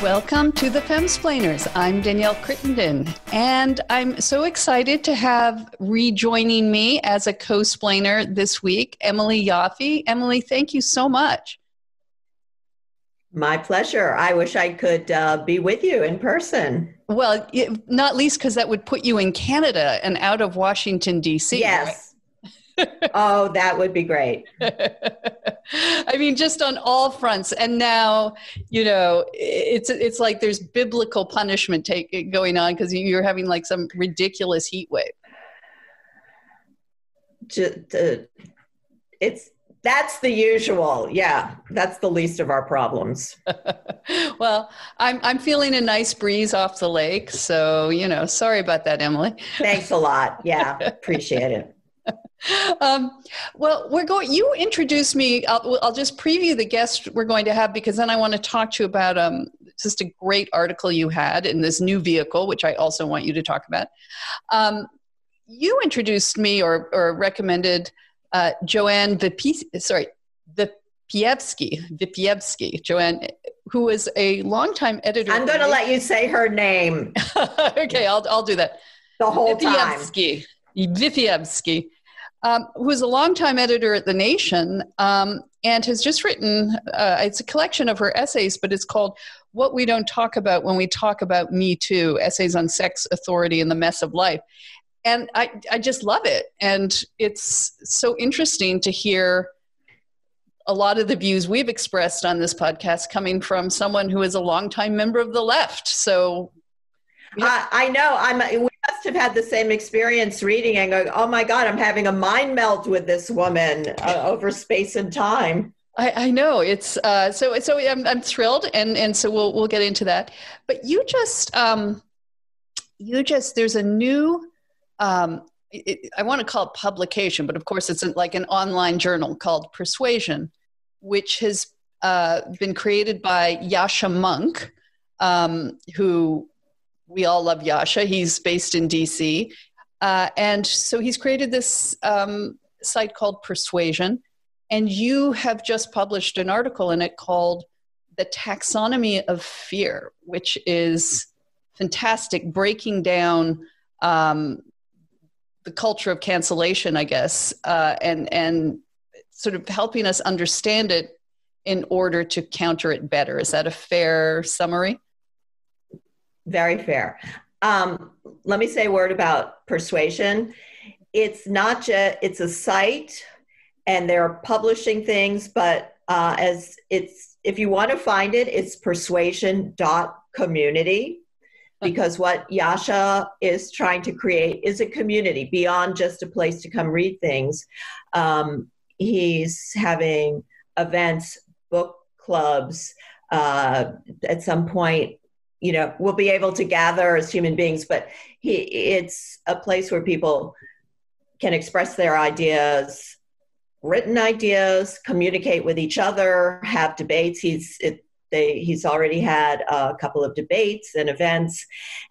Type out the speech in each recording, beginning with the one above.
Welcome to the Femsplainers. I'm Danielle Crittenden, and I'm so excited to have rejoining me as a co-splainer this week, Emily Yoffe. Emily, thank you so much. My pleasure. I wish I could be with you in person. Well, not least because that would put you in Canada and out of Washington, D.C. Yes. Right? Oh, that would be great. I mean, just on all fronts. And now, you know, it's like there's biblical punishment going on because you're having like some ridiculous heat wave. That's the usual. Yeah, that's the least of our problems. Well, I'm feeling a nice breeze off the lake. So, you know, sorry about that, Emily. Thanks a lot. Yeah, appreciate it. Well, you introduced me. I'll just preview the guest we're going to have, because then I want to talk to you about just a great article you had in this new vehicle, which I also want you to talk about. You introduced me or recommended JoAnn Wypijewski, JoAnn, who is a longtime editor. I'm going to let you say her name. Okay, I'll do that. The whole time. Wypijewski. Who's a longtime editor at The Nation, and has just written, it's a collection of her essays, but it's called What We Don't Talk About When We Talk About Me Too, Essays on Sex, Authority, and the Mess of Life. And I just love it. And it's so interesting to hear a lot of the views we've expressed on this podcast coming from someone who is a longtime member of the left. So I know. We must have had the same experience reading and going, oh my God, I'm having a mind melt with this woman over space and time. I know. It's so I'm thrilled, and so we'll get into that. But you just there's a new I want to call it publication, but of course it's like an online journal called Persuasion, which has been created by Yasha Monk, who we all love Yasha. He's based in DC. And so he's created this site called Persuasion. And you have just published an article in it called The Taxonomy of Fear, which is fantastic, breaking down the culture of cancellation, I guess, and sort of helping us understand it in order to counter it better. Is that a fair summary? Very fair. Let me say a word about Persuasion. It's not just, it's a site and they're publishing things, but if you want to find it, it's persuasion.community, because what Yasha is trying to create is a community beyond just a place to come read things. He's having events, book clubs, at some point, you know, we'll be able to gather as human beings, but it's a place where people can express their ideas, written ideas, communicate with each other, have debates. He's already had a couple of debates and events,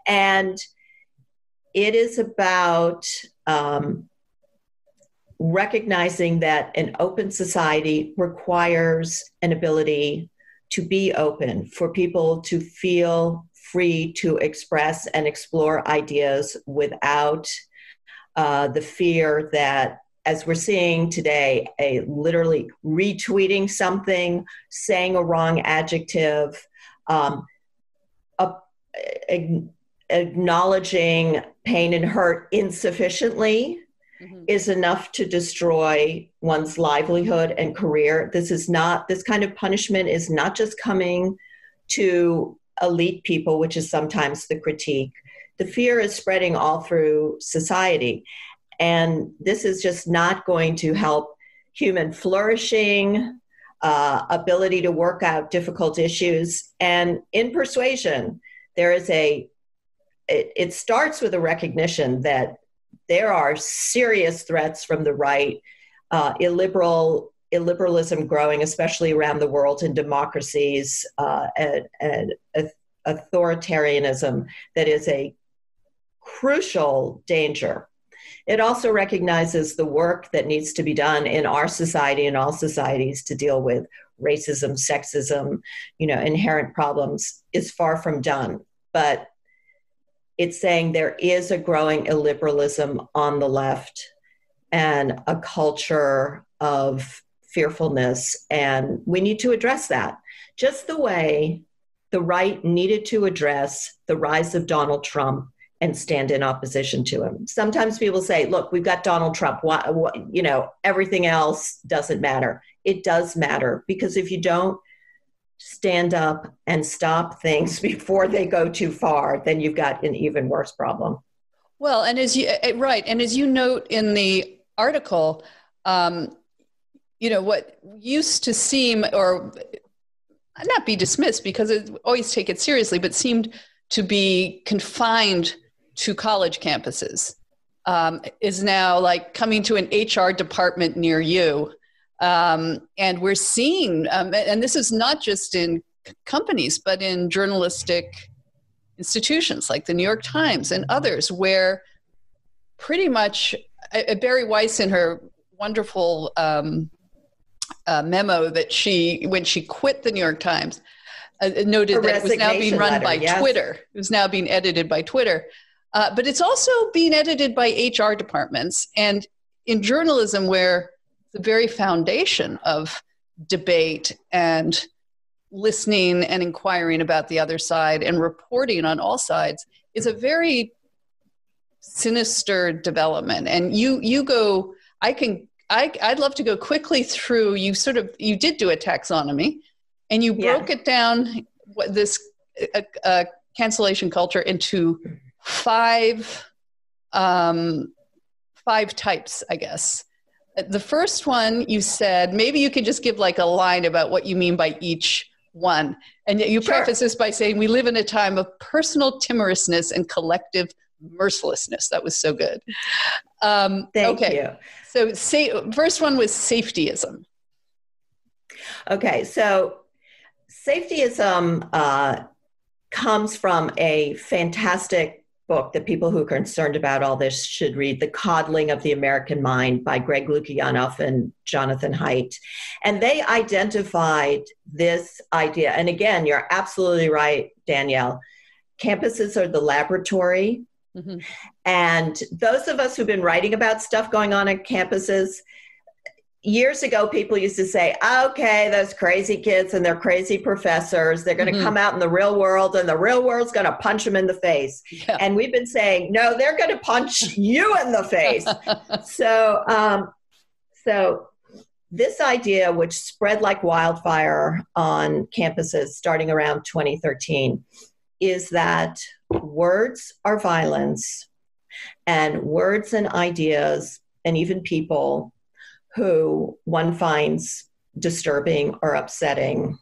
and it is about recognizing that an open society requires an ability to be open, for people to feel free to express and explore ideas without the fear that, as we're seeing today, literally retweeting something, saying a wrong adjective, acknowledging pain and hurt insufficiently is enough to destroy one's livelihood and career. This kind of punishment is not just coming to elite people, which is sometimes the critique. The fear is spreading all through society. And this is just not going to help human flourishing, ability to work out difficult issues. And in Persuasion, it starts with a recognition that there are serious threats from the right, illiberalism growing, especially around the world in democracies, and authoritarianism that is a crucial danger. It also recognizes the work that needs to be done in our society and all societies to deal with racism, sexism, inherent problems is far from done. But it's saying there is a growing illiberalism on the left and a culture of fearfulness, and we need to address that. Just the way the right needed to address the rise of Donald Trump and stand in opposition to him. Sometimes people say, look, we've got Donald Trump. Everything else doesn't matter. It does matter, because if you don't stand up and stop things before they go too far, then you've got an even worse problem. Well, and as you note in the article, what used to seem, or not be dismissed because it always take it seriously, but seemed to be confined to college campuses, is now like coming to an HR department near you. And we're seeing, and this is not just in companies, but in journalistic institutions like the New York Times and others, where pretty much Barry Weiss, in her wonderful memo that when she quit the New York Times, noted that it was now being run by Twitter. It was now being edited by Twitter. But it's also being edited by HR departments. And in journalism, where the very foundation of debate and listening and inquiring about the other side and reporting on all sides is a very sinister development. And I'd love to go quickly through, you did do a taxonomy, and you broke it down, this cancellation culture, into five types, I guess. The first one, you said, maybe you could just give like a line about what you mean by each one. And yet you preface this by saying, we live in a time of personal timorousness and collective mercilessness. That was so good. Thank you. So first one was safetyism. Okay, so safetyism comes from a fantastic book that people who are concerned about all this should read, The Coddling of the American Mind by Greg Lukianoff and Jonathan Haidt. And they identified this idea. And again, you're absolutely right, Danielle. Campuses are the laboratory. Mm-hmm. And those of us who've been writing about stuff going on at campuses, years ago, people used to say, okay, those crazy kids and their crazy professors, they're going to come out in the real world and the real world's going to punch them in the face. Yeah. And we've been saying, no, they're going to punch you in the face. So this idea, which spread like wildfire on campuses starting around 2013, is that words are violence, and words and ideas and even people who one finds disturbing or upsetting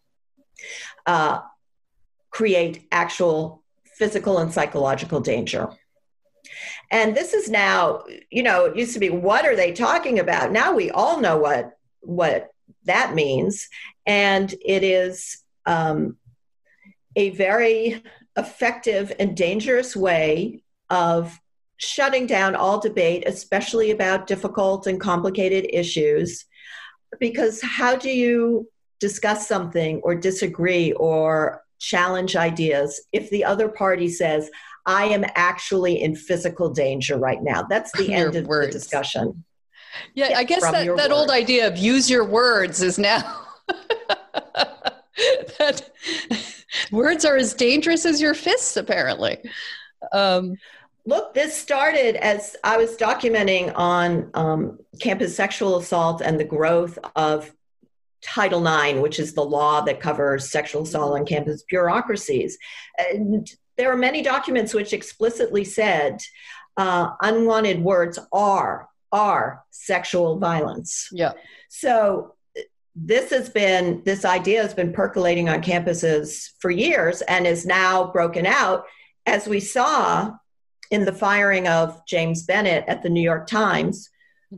create actual physical and psychological danger. And this is now, it used to be, what are they talking about? Now we all know what that means. And it is a very effective and dangerous way of shutting down all debate, especially about difficult and complicated issues, because how do you discuss something or disagree or challenge ideas if the other party says, I am actually in physical danger right now? That's the end of the discussion. Yeah, I guess that old idea of use your words is now that words are as dangerous as your fists, apparently. Look, this started as I was documenting on campus sexual assault and the growth of Title IX, which is the law that covers sexual assault on campus bureaucracies. And there are many documents which explicitly said unwanted words are sexual violence. Yeah. So this idea has been percolating on campuses for years and is now broken out, as we saw in the firing of James Bennett at the New York Times,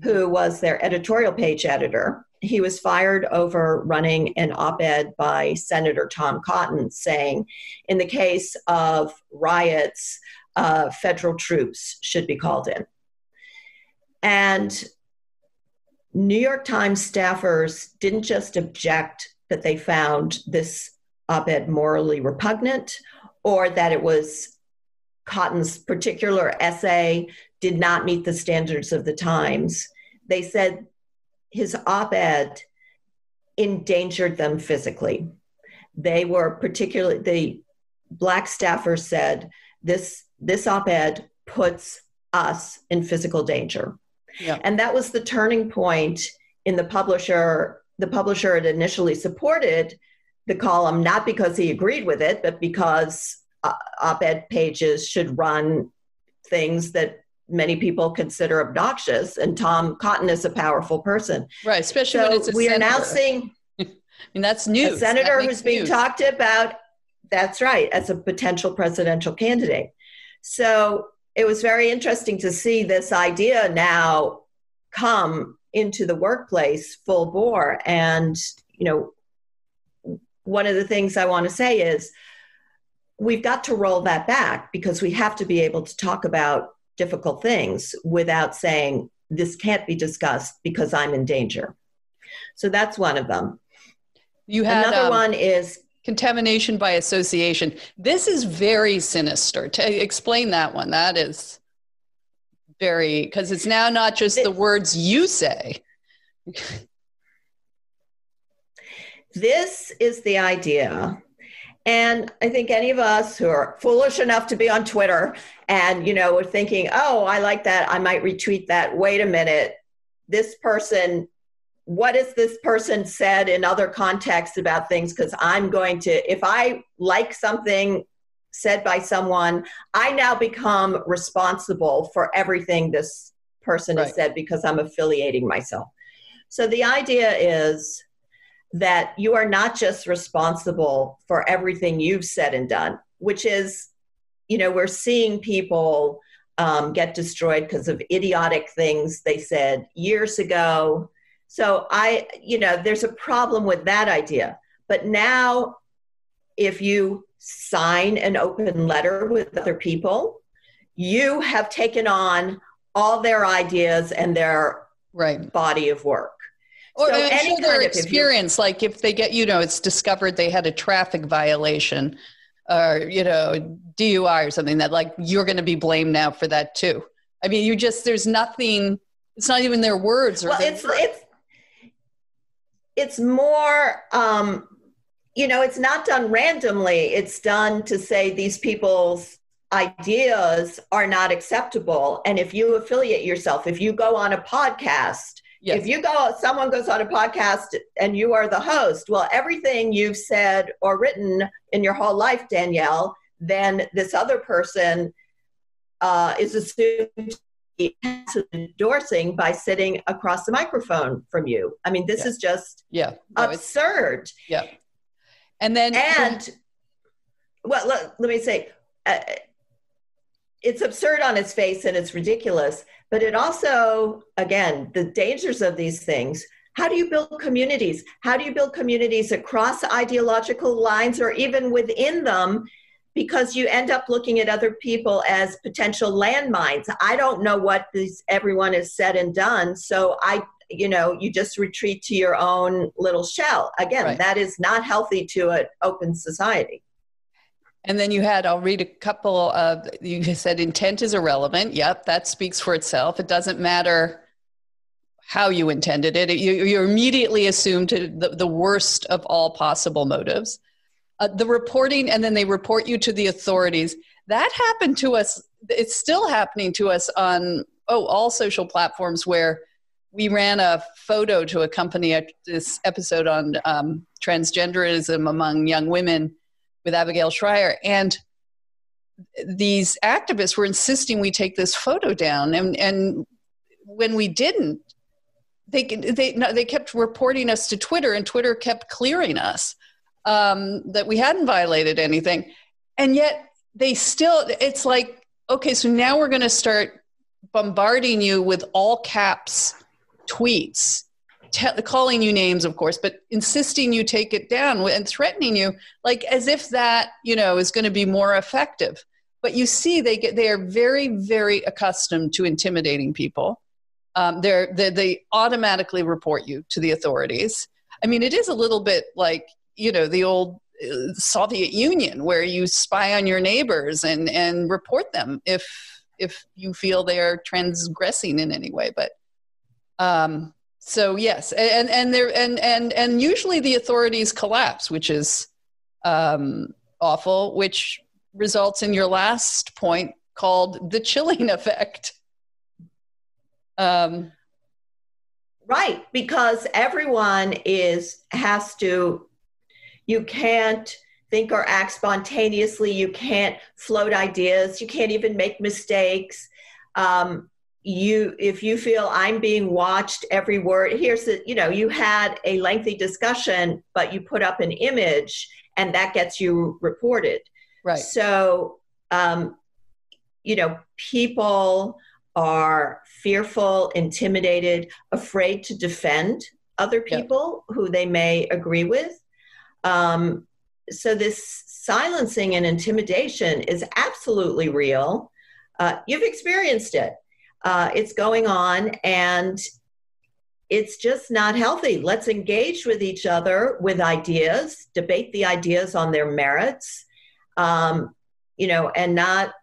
who was their editorial page editor. He was fired over running an op-ed by Senator Tom Cotton saying, in the case of riots, federal troops should be called in. And New York Times staffers didn't just object, that they found this op-ed morally repugnant, or that it was Cotton's particular essay did not meet the standards of the times. They said his op-ed endangered them physically. They were particularly, the Black staffers said, this op-ed puts us in physical danger. Yeah. And that was the turning point in the publisher. The publisher had initially supported the column, not because he agreed with it, but because op-ed pages should run things that many people consider obnoxious. And Tom Cotton is a powerful person. Right, especially when it's a we senator. are now seeing I mean, that's news. A senator who's being news. talked about, that's right, as a potential presidential candidate. So it was very interesting to see this idea now come into the workplace full bore. And, you know, one of the things I want to say is we've got to roll that back, because we have to be able to talk about difficult things without saying this can't be discussed because I'm in danger. So that's one of them. You had another one is contamination by association. This is very sinister. To explain that one, that is very, because it's now not just the words you say. This is the idea. And I think any of us who are foolish enough to be on Twitter and, you know, we're thinking, oh, I like that, I might retweet that. Wait a minute, this person, what has this person said in other contexts about things? Because I'm going to, if I like something said by someone, I now become responsible for everything this person has said because I'm affiliating myself. So the idea is that you are not just responsible for everything you've said and done, which is, you know, we're seeing people get destroyed because of idiotic things they said years ago. So there's a problem with that idea. But now, if you sign an open letter with other people, you have taken on all their ideas and their body of work. Or so I'm any sure their kind experience, like if they get, it's discovered they had a traffic violation or, DUI or something, that like you're going to be blamed now for that too. I mean, there's nothing, it's not even their words. It's more, it's not done randomly. It's done to say these people's ideas are not acceptable. And if you affiliate yourself, if you go on a podcast, if someone goes on a podcast and you are the host, well, everything you've said or written in your whole life, Danielle, then this other person is assumed to be endorsing by sitting across the microphone from you. I mean, this is just absurd. Yeah. And then, let me say, it's absurd on its face and it's ridiculous, but it also, again, the dangers of these things. How do you build communities? How do you build communities across ideological lines or even within them? Because you end up looking at other people as potential landmines. I don't know what everyone has said and done. So you just retreat to your own little shell. Again, that is not healthy to an open society. And then I'll read a couple of, you said intent is irrelevant. Yep, that speaks for itself. It doesn't matter how you intended it. You're immediately assumed to the worst of all possible motives. The reporting, and then they report you to the authorities. That happened to us. It's still happening to us on all social platforms, where we ran a photo to accompany this episode on transgenderism among young women with Abigail Schreier. And these activists were insisting we take this photo down. And when we didn't, they kept reporting us to Twitter, and Twitter kept clearing us that we hadn't violated anything. And yet it's like, okay, so now we're going to start bombarding you with all caps tweets, calling you names, of course, but insisting you take it down and threatening you, like as if that, is going to be more effective. But you see, they are very, very accustomed to intimidating people. They automatically report you to the authorities. I mean, it is a little bit like, the old Soviet Union, where you spy on your neighbors and report them if you feel they are transgressing in any way. But so yes, and usually the authorities collapse, which is awful, which results in your last point called the chilling effect. Right, because everyone you can't think or act spontaneously. You can't float ideas. You can't even make mistakes. If you feel I'm being watched every word, you had a lengthy discussion, but you put up an image and that gets you reported. Right. So, people are fearful, intimidated, afraid to defend other people who they may agree with. So this silencing and intimidation is absolutely real. You've experienced it. It's going on, and it's just not healthy. Let's engage with each other with ideas, debate the ideas on their merits, and not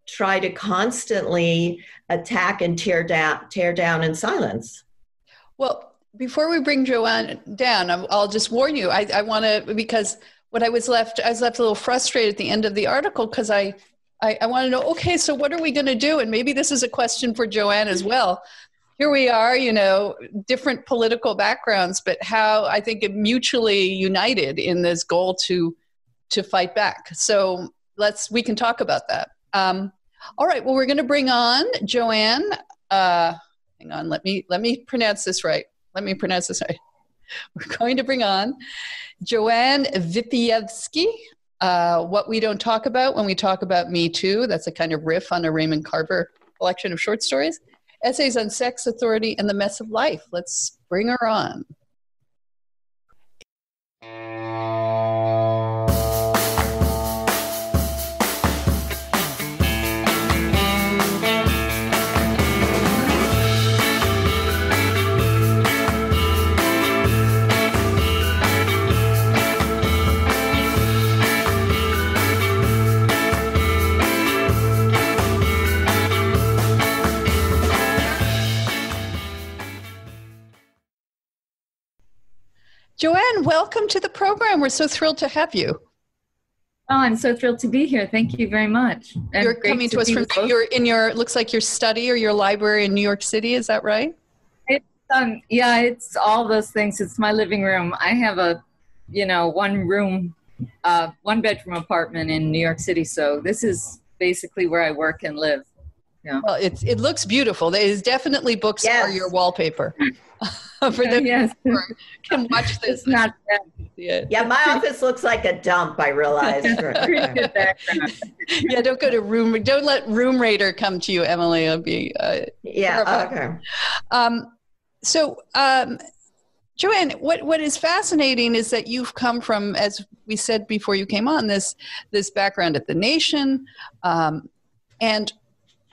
try to constantly attack and tear down in silence. Well, before we bring JoAnn down, I'll just warn you, I want to, because I was left a little frustrated at the end of the article, because I want to know, okay, so what are we going to do? And maybe this is a question for JoAnn as well. Here we are, different political backgrounds, but how I think mutually united in this goal to fight back. So we can talk about that. All right, well, we're going to bring on JoAnn. Hang on, let me pronounce this right. We're going to bring on JoAnn Wypijewski. What we don't talk about when we talk about Me Too. That's a kind of riff on a Raymond Carver collection of short stories. Essays on sex, authority, and the mess of life. Let's bring her on. JoAnn, welcome to the program. We're so thrilled to have you. Oh, I'm so thrilled to be here. Thank you very much. You're coming to us from looks like your study or your library in New York City. Is that right? Yeah, it's all those things. It's my living room. I have a, one bedroom apartment in New York City. So this is basically where I work and live. Yeah. Well, it looks beautiful. There's definitely books for your wallpaper. For them who can watch this. It's not bad. Yeah, my office looks like a dump, I realize. Yeah, don't let Room Raider come to you, Emily. It'll be okay. So JoAnn, what is fascinating is that you've come from, as we said before you came on, this background at the Nation, and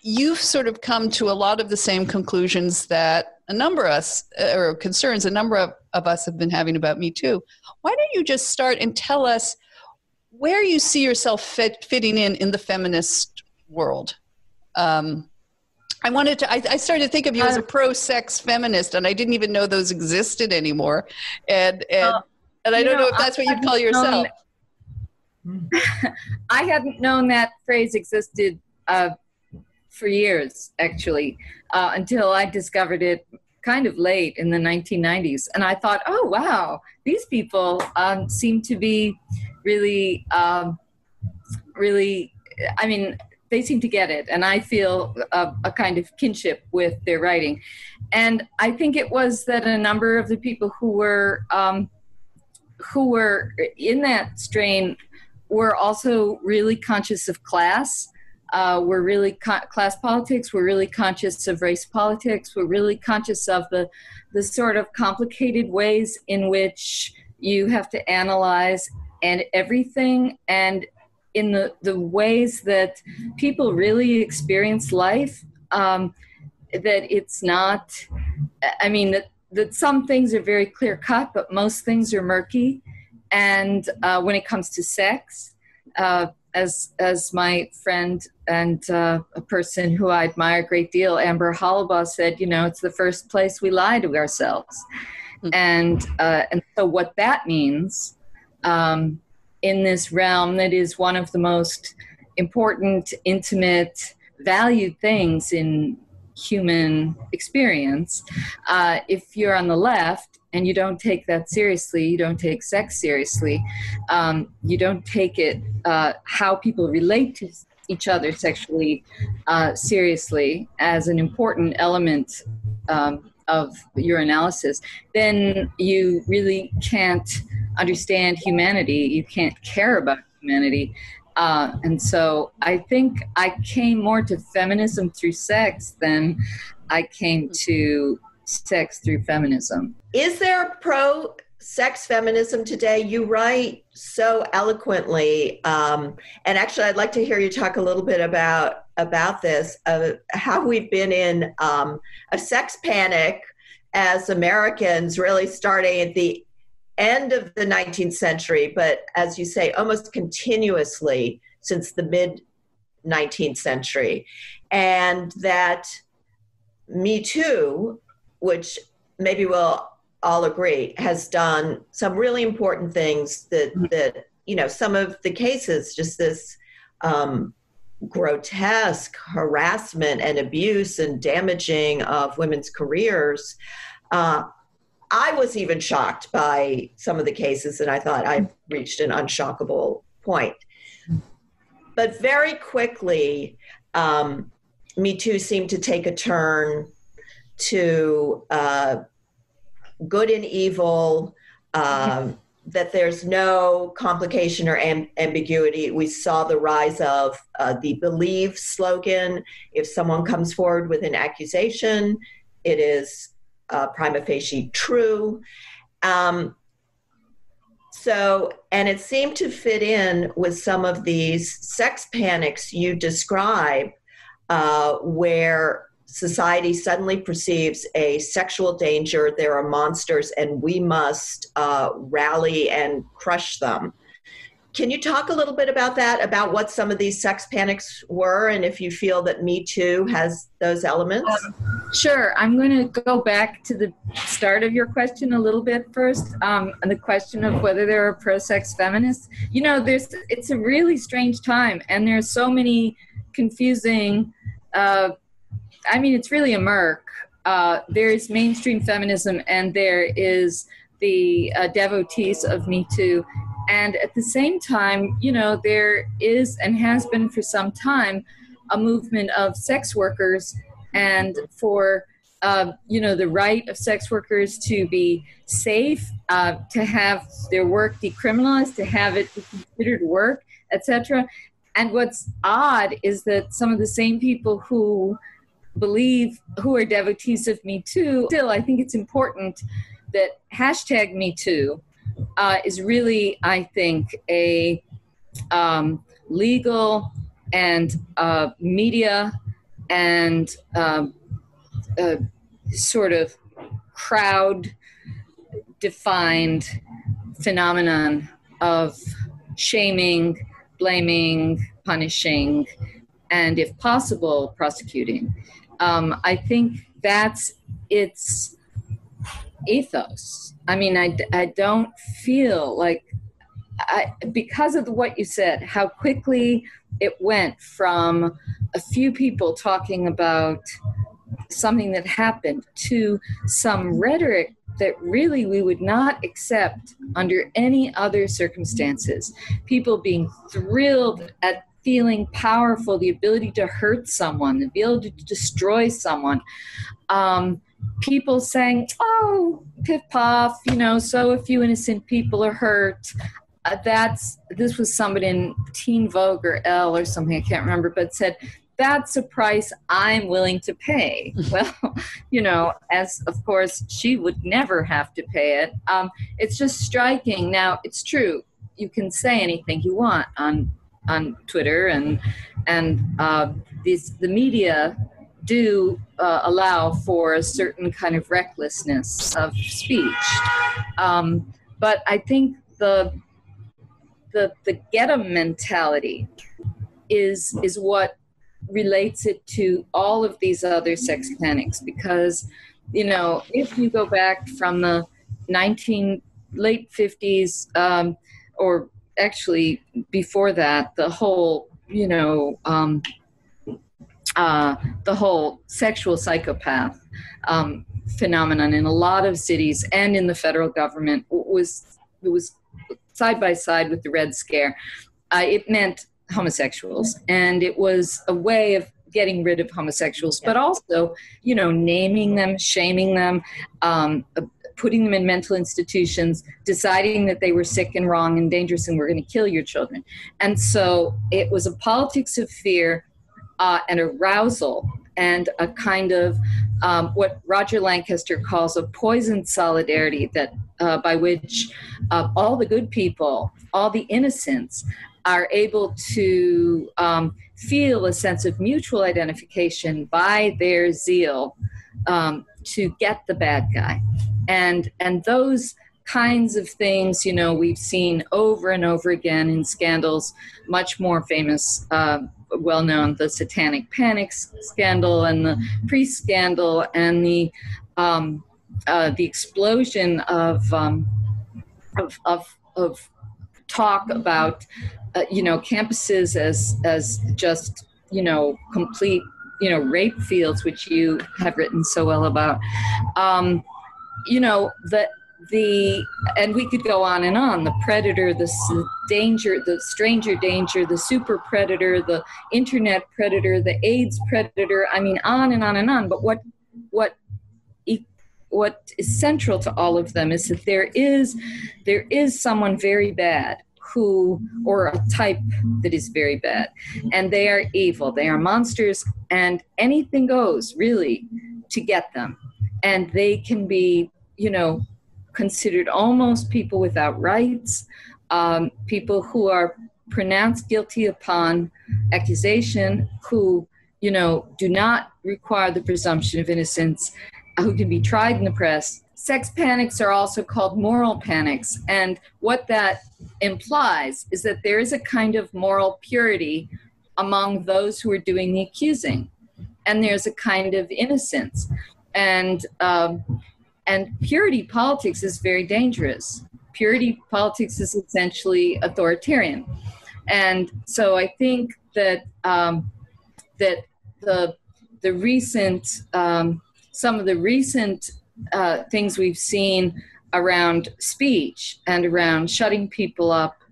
you've sort of come to a lot of the same conclusions that a number of us have been having about Me Too. Why don't you just start and tell us where you see yourself fitting in the feminist world? I started to think of you as a pro-sex feminist, and I didn't even know those existed anymore. And I don't know if that's what you'd call yourself. I hadn't known that phrase existed for years, actually, until I discovered it kind of late in the 1990s. And I thought, oh, wow, these people seem to be really, they seem to get it. And I feel a kind of kinship with their writing. And I think it was that a number of the people who were in that strain were also really conscious of class. We're really class politics. We're really conscious of race politics. We're really conscious of the sort of complicated ways in which you have to analyze and everything, and in the ways that people really experience life. That it's not. I mean, that some things are very clear cut, but most things are murky. And when it comes to sex, as my friend and a person who I admire a great deal, Amber Hollibaugh, said, it's the first place we lie to ourselves. And so what that means in this realm that is one of the most important, intimate, valued things in human experience, if you're on the left and you don't take that seriously, you don't take sex seriously, you don't take it, how people relate to each other sexually seriously as an important element of your analysis, then you really can't understand humanity. You can't care about humanity. And so I think I came more to feminism through sex than I came to sex through feminism. Is there pro-sex feminism today? You write so eloquently, and actually I'd like to hear you talk a little bit about this, how we've been in a sex panic as Americans, really starting at the end of the 19th century, but as you say, almost continuously since the mid-19th century. And that Me Too, which maybe we'll all agree, has done some really important things that some of the cases, just this grotesque harassment and abuse and damaging of women's careers. I was even shocked by some of the cases, and I thought I've reached an unshockable point. But very quickly, Me Too seemed to take a turn to good and evil, that there's no complication or ambiguity. We saw the rise of the Believe slogan. If someone comes forward with an accusation, it is prima facie true. And it seemed to fit in with some of these sex panics you describe, where society suddenly perceives a sexual danger, there are monsters, and we must rally and crush them. Can you talk a little bit about that, about what some of these sex panics were, and if you feel that Me Too has those elements? Sure. I'm going to go back to the start of your question a little bit first, and the question of whether there are pro-sex feminists. It's a really strange time, and there's so many confusing, it's really a murk. There is mainstream feminism, and there is the devotees of Me Too. And at the same time, there is and has been for some time a movement of sex workers and for, the right of sex workers to be safe, to have their work decriminalized, to have it be considered work, etc. And what's odd is that some of the same people who are devotees of Me Too, still, I think it's important that hashtag Me Too is really, I think, a legal and media and sort of crowd-defined phenomenon of shaming, blaming, punishing, and if possible, prosecuting. I think that's its ethos. I don't feel like, because of what you said, how quickly it went from a few people talking about something that happened to some rhetoric that really we would not accept under any other circumstances. People being thrilled at feeling powerful, the ability to hurt someone, the ability to destroy someone. People saying, oh, piff puff, so a few innocent people are hurt. This was somebody in Teen Vogue or Elle or something, I can't remember, but said, that's a price I'm willing to pay. Well, as of course she would never have to pay it. It's just striking. Now, it's true. You can say anything you want on Twitter and the media do allow for a certain kind of recklessness of speech. But I think the get-em mentality is what relates it to all of these other sex panics, because, you know, if you go back from the late 50s, or actually before that, the whole, you know, the whole sexual psychopath phenomenon in a lot of cities and in the federal government was side by side with the Red Scare. It meant homosexuals, and it was a way of getting rid of homosexuals, but also, you know, naming them, shaming them, putting them in mental institutions, deciding that they were sick and wrong and dangerous and were going to kill your children. And so it was a politics of fear and arousal, and a kind of what Roger Lancaster calls a poisoned solidarity, that by which all the good people, all the innocents, are able to feel a sense of mutual identification by their zeal to get the bad guy. And those kinds of things, you know, we've seen over and over again in scandals, much more famous, well-known, the Satanic Panic scandal and the priest scandal, and the explosion of talk about you know, campuses as just, you know, complete, you know, rape fields, which you have written so well about. You know, and we could go on and on, the predator, the danger, the stranger danger, the super predator, the internet predator, the AIDS predator, I mean, on and on and on. But what is central to all of them is that there is someone very bad or a type that is very bad, and they are evil, they are monsters, and anything goes really to get them. And they can be, you know, considered almost people without rights, people who are pronounced guilty upon accusation, who, you know, do not require the presumption of innocence, who can be tried in the press. Sex panics are also called moral panics, and what that implies is that there is a kind of moral purity among those who are doing the accusing, and there's a kind of innocence, and purity politics is very dangerous. Purity politics is essentially authoritarian, and so I think that that the recent some of the recent things we've seen around speech and around shutting people up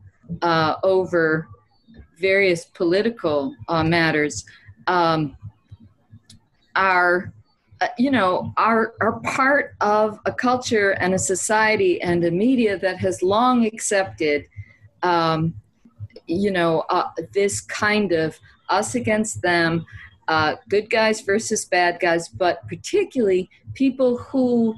over various political matters are part of a culture and a society and a media that has long accepted this kind of us against them, good guys versus bad guys, but particularly people who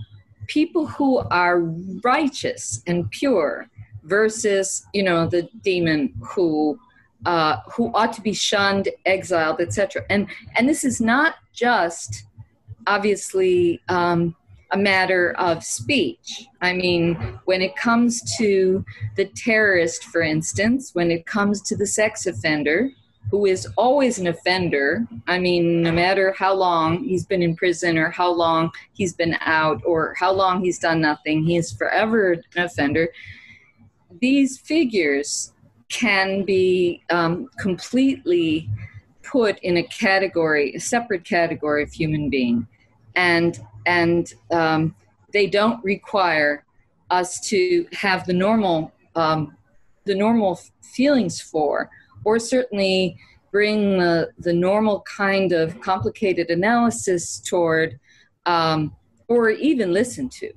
are righteous and pure versus, you know, the demon who ought to be shunned, exiled, etc. And this is not just obviously a matter of speech. I mean, when it comes to the terrorist, for instance, when it comes to the sex offender, who is always an offender, I mean, no matter how long he's been in prison or how long he's been out or how long he's done nothing, he is forever an offender. These figures can be completely put in a category, a separate category of human being. And they don't require us to have the normal feelings for, or certainly bring the normal kind of complicated analysis toward, or even listen to.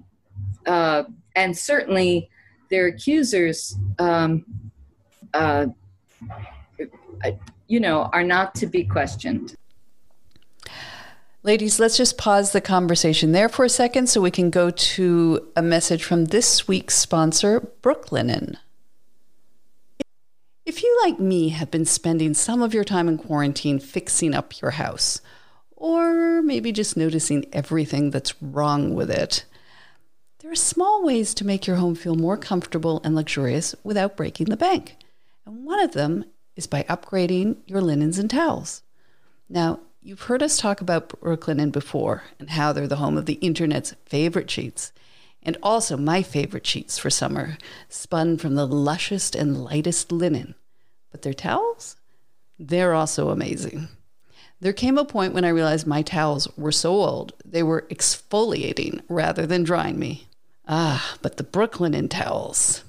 And certainly their accusers, are not to be questioned. Ladies, let's just pause the conversation there for a second so we can go to a message from this week's sponsor, Brooklinen. If you, like me, have been spending some of your time in quarantine fixing up your house, or maybe just noticing everything that's wrong with it. There are small ways to make your home feel more comfortable and luxurious without breaking the bank. And one of them is by upgrading your linens and towels. Now, you've heard us talk about Brooklinen before and how they're the home of the internet's favorite sheets. And also my favorite sheets for summer, spun from the lushest and lightest linen. But their towels? They're also amazing. There came a point when I realized my towels were so old, they were exfoliating rather than drying me. But the Brooklinen towels,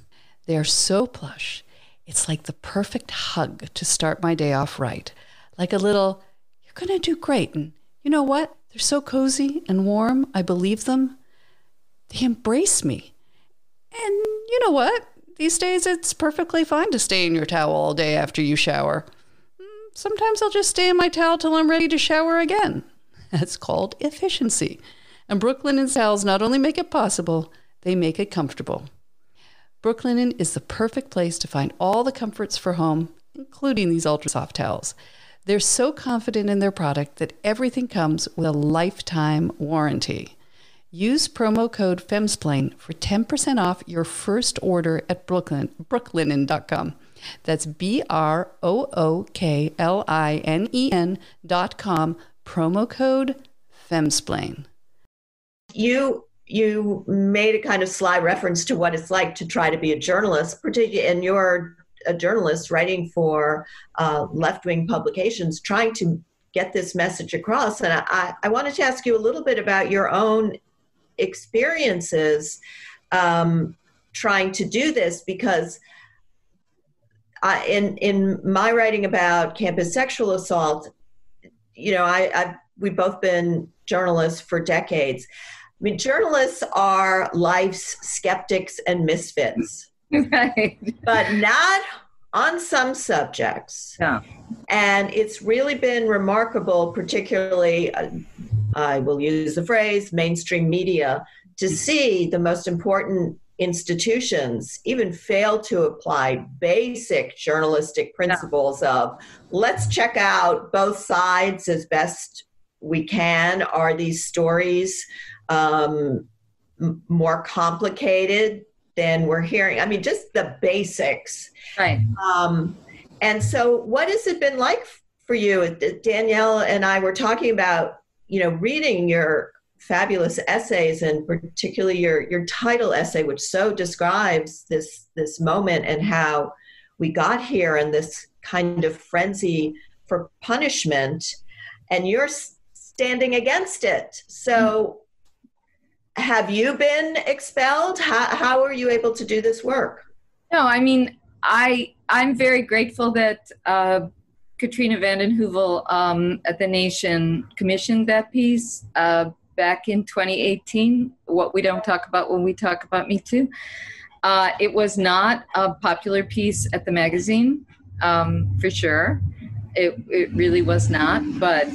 they are so plush. It's like the perfect hug to start my day off right. Like a little, you're going to do great. And you know what? They're so cozy and warm. I believe them. They embrace me. And you know what? These days, it's perfectly fine to stay in your towel all day after you shower. Sometimes I'll just stay in my towel till I'm ready to shower again. That's called efficiency. And Brooklinen towels not only make it possible, they make it comfortable. Brooklinen is the perfect place to find all the comforts for home, including these ultra soft towels. They're so confident in their product that everything comes with a lifetime warranty. Use promo code FEMSPLAIN for 10% off your first order at brooklinen.com. That's BROOKLINEN.com, promo code FEMSPLAIN. You made a kind of sly reference to what it's like to try to be a journalist, particularly, and you're a journalist writing for left-wing publications, trying to get this message across. And I wanted to ask you a little bit about your own experiences trying to do this, because in my writing about campus sexual assault, we've both been journalists for decades. I mean, journalists are life's skeptics and misfits, Right. but not on some subjects. Yeah. And it's really been remarkable, particularly, I will use the phrase, mainstream media, to see the most important institutions even fail to apply basic journalistic principles of let's check out both sides as best we can. Are these stories more complicated than we're hearing? I mean, just the basics. Right. And so what has it been like for you? Danielle and I were talking about, reading your fabulous essays, and particularly your title essay, which so describes this moment and how we got here and this kind of frenzy for punishment, and you're standing against it. So have you been expelled? How are you able to do this work? No, I mean, I'm very grateful that Katrina vanden Heuvel at The Nation commissioned that piece back in 2018, What We Don't Talk About When We Talk About Me Too. It was not a popular piece at the magazine, for sure. It really was not, but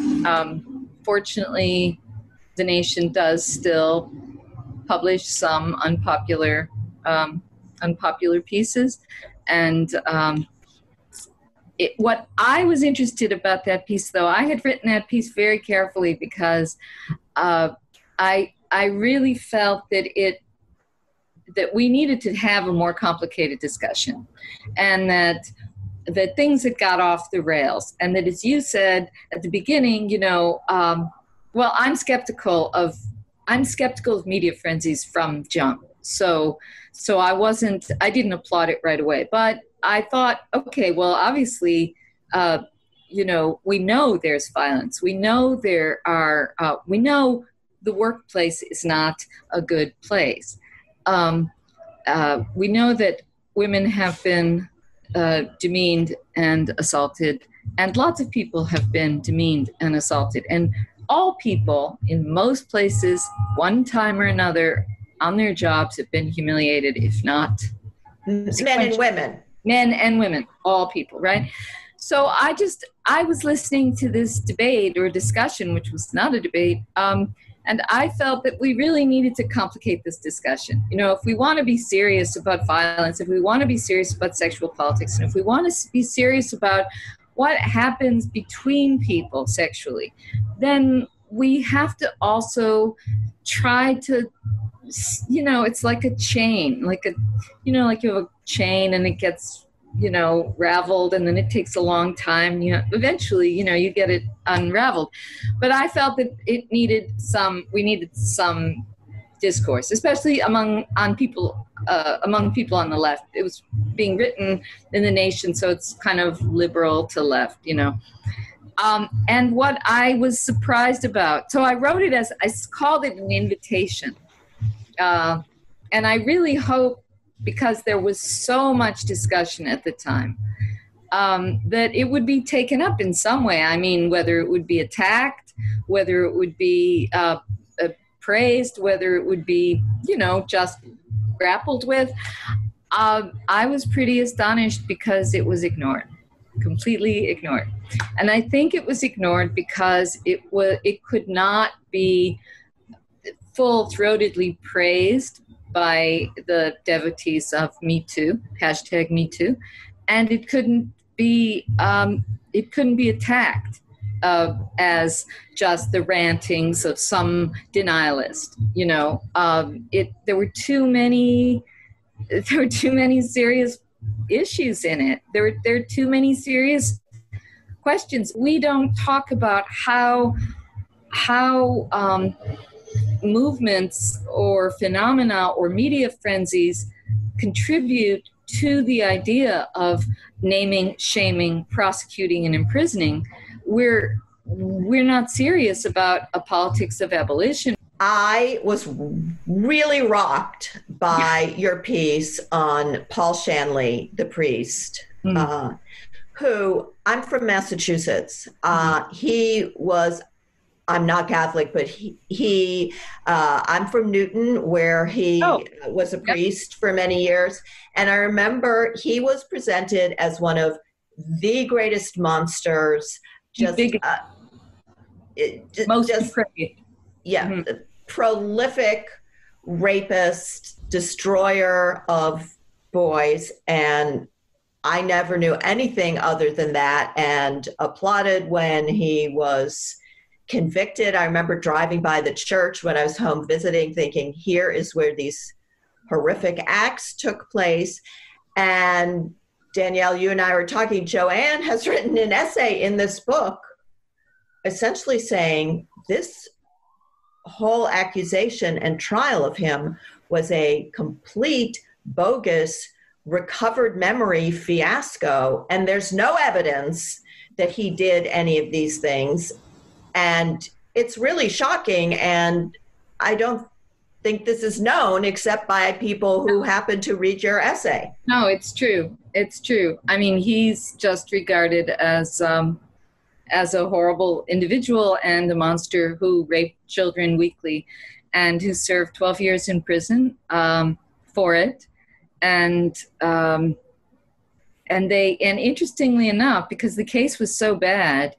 fortunately, The Nation does still publish some unpopular pieces. And what I was interested about that piece, though, I had written that piece very carefully because I really felt that we needed to have a more complicated discussion, and that things had got off the rails, and that, as you said at the beginning, well, I'm skeptical of media frenzies from jump. So I didn't applaud it right away, but I thought, okay, well, obviously, we know there's violence. We know we know the workplace is not a good place. We know that women have been demeaned and assaulted, and lots of people have been demeaned and assaulted. And all people in most places, one time or another, on their jobs have been humiliated, if not men and women. Men and women, all people, right? So I was listening to this debate or discussion, which was not a debate, and I felt that we really needed to complicate this discussion. If we want to be serious about violence, if we want to be serious about sexual politics, and if we want to be serious about what happens between people sexually, then we have to also try to, it's like a chain, like you have a chain and it gets, raveled, and then it takes a long time. Eventually, you get it unraveled. But I felt that we needed some discourse, especially among people on the left. It was being written in the Nation, so it's kind of liberal to left, and what I was surprised about, so I wrote it I called it an invitation. And I really hope, because there was so much discussion at the time, that it would be taken up in some way. I mean, whether it would be attacked, whether it would be praised, whether it would be, just grappled with. I was pretty astonished because it was ignored, completely ignored. And I think it was ignored because it could not be full-throatedly praised by the devotees of Me Too, #MeToo, and it couldn't be attacked as just the rantings of some denialist. There were too many serious issues in it. There are too many serious questions. We don't talk about how movements or phenomena or media frenzies contribute to the idea of naming, shaming, prosecuting, and imprisoning. We're not serious about a politics of abolition. I was really rocked by your piece on Paul Shanley, the priest, who, I'm from Massachusetts. He was, I'm not Catholic, but I'm from Newton, where he was a priest for many years. And I remember he was presented as one of the greatest monsters, prolific rapist, destroyer of boys. And I never knew anything other than that, and applauded when he was convicted. I remember driving by the church when I was home visiting, thinking, here is where these horrific acts took place. And Danielle, you and I were talking, JoAnn has written an essay in this book essentially saying this whole accusation and trial of him was a complete, bogus, recovered memory fiasco, and there's no evidence that he did any of these things. And it's really shocking, and I don't think this is known except by people who happen to read your essay. No, it's true. It's true. I mean, he's just regarded as a horrible individual and a monster who raped children weekly, and who served 12 years in prison for it. And interestingly enough, because the case was so bad,